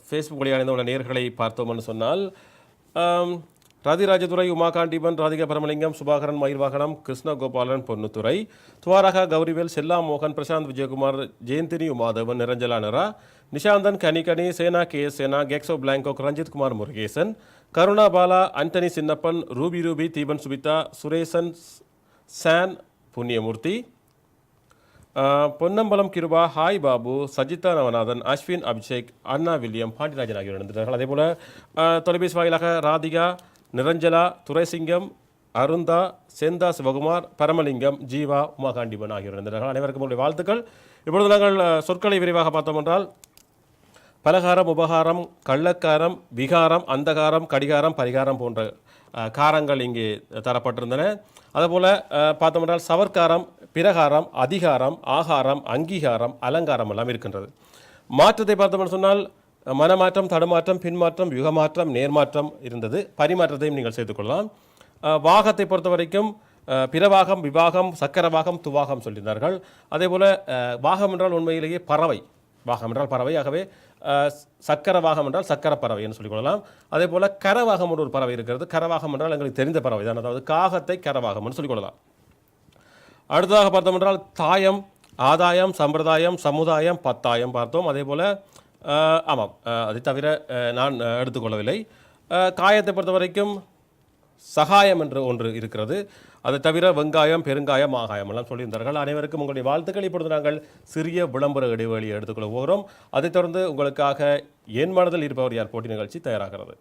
ஃபேஸ்புக் வழியாக உள்ள நேர்களை பார்த்தோம்னு சொன்னால், ராதிராஜதுரை, உமாகாண்டிபன், ராதிகா பரமலிங்கம், சுபாகரன், மயில்வாகனம், கிருஷ்ணகோபாலன், பொன்னுத்துறை, துவாரகா, கௌரிவேல், செல்லா மோகன், பிரசாந்த் விஜயகுமார், ஜெயந்தினி உமாதவன், நிரஞ்சலா நிரா, நிஷாந்தன், கனிகனி, சேனா கே சேனா, கெக்ஸோ பிளாங்கோக், Ranjith Kumar Murugesan, Karuna Bala, Antony Chinnappan, Ruby Ruby, Deepan Subitha, Sureshan, Shan Punniyamoorthy, Ponnambalam Kiruba, ஹாய் பாபு, சஜிதா நவநாதன், அஸ்வின் அபிஷேக், அண்ணா வில்லியம், பாண்டியராஜன் ஆகியோர் இருந்திருக்கிறார்கள். அதே போல தொலைபேசி வாயிலாக ராதிகா, நிரஞ்சலா, துரைசிங்கம், அருந்தா, செந்தா சிவகுமார், பரமலிங்கம், ஜீவா, உமாகாண்டிபன் ஆகியோர் இருந்திருக்கிறார்கள். அனைவருக்கும் உங்களுடைய வாழ்த்துக்கள். இப்பொழுது நாங்கள் சொற்களை விரைவாக பார்த்தோம் என்றால், பலகாரம், உபகாரம், கள்ளக்காரம், விகாரம், அந்தகாரம், கடிகாரம், பரிகாரம் போன்ற காரங்கள் இங்கே தரப்பட்டிருந்தன. அதுபோல் பார்த்தோம் என்றால் சவர்க்காரம், பிரகாரம், அதிகாரம், ஆகாரம், அங்கீகாரம், அலங்காரம் எல்லாம் இருக்கின்றது. மாற்றத்தை பார்த்தோம்னு சொன்னால் மனமாற்றம், தடுமாற்றம், பின்மாற்றம், யுகமாற்றம், நேர்மாற்றம் இருந்தது. பரிமாற்றத்தையும் நீங்கள் சேர்த்துக்கொள்ளலாம். வாகத்தை பொறுத்த வரைக்கும் பிரவாகம், விவாகம், சக்கரவாகம், துவாகம் சொல்லியிருந்தார்கள். அதே போல் வாகம் என்றால் உண்மையிலேயே பறவை. வாகம் என்றால் பறவை. ஆகவே சக்கரவாகம் என்றால் சக்கர பறவை என்று சொல்லிக்கொள்ளலாம். அதே போல் கரவாகம் ஒரு பறவை இருக்கிறது. கரவாகம் என்றால் எங்களுக்கு தெரிந்த பறவை தான், அதாவது காகத்தை கரவாகம் என்று சொல்லிக்கொள்ளலாம். அடுத்ததாக பார்த்தோம் என்றால் தாயம், ஆதாயம், சம்பிரதாயம், சமுதாயம், பத்தாயம் பார்த்தோம். அதே போல் ஆமாம், அதை தவிர நான் எடுத்துக்கொள்ளவில்லை. காயத்தை பொறுத்த வரைக்கும் சகாயம் என்று ஒன்று இருக்கிறது. அதை தவிர வெங்காயம், பெருங்காயம், ஆகாயம் எல்லாம் சொல்லியிருந்தார்கள். அனைவருக்கும் உங்களுடைய வாழ்த்துக்கள். இப்பொழுது நாங்கள் சிறிய விளம்பர இடைவெளியை எடுத்துக்கொள்ள போகிறோம். அதைத் தொடர்ந்து உங்களுக்காக என் மனதில் இருப்பவர் யார் போட்டி நிகழ்ச்சி தயாராகிறது.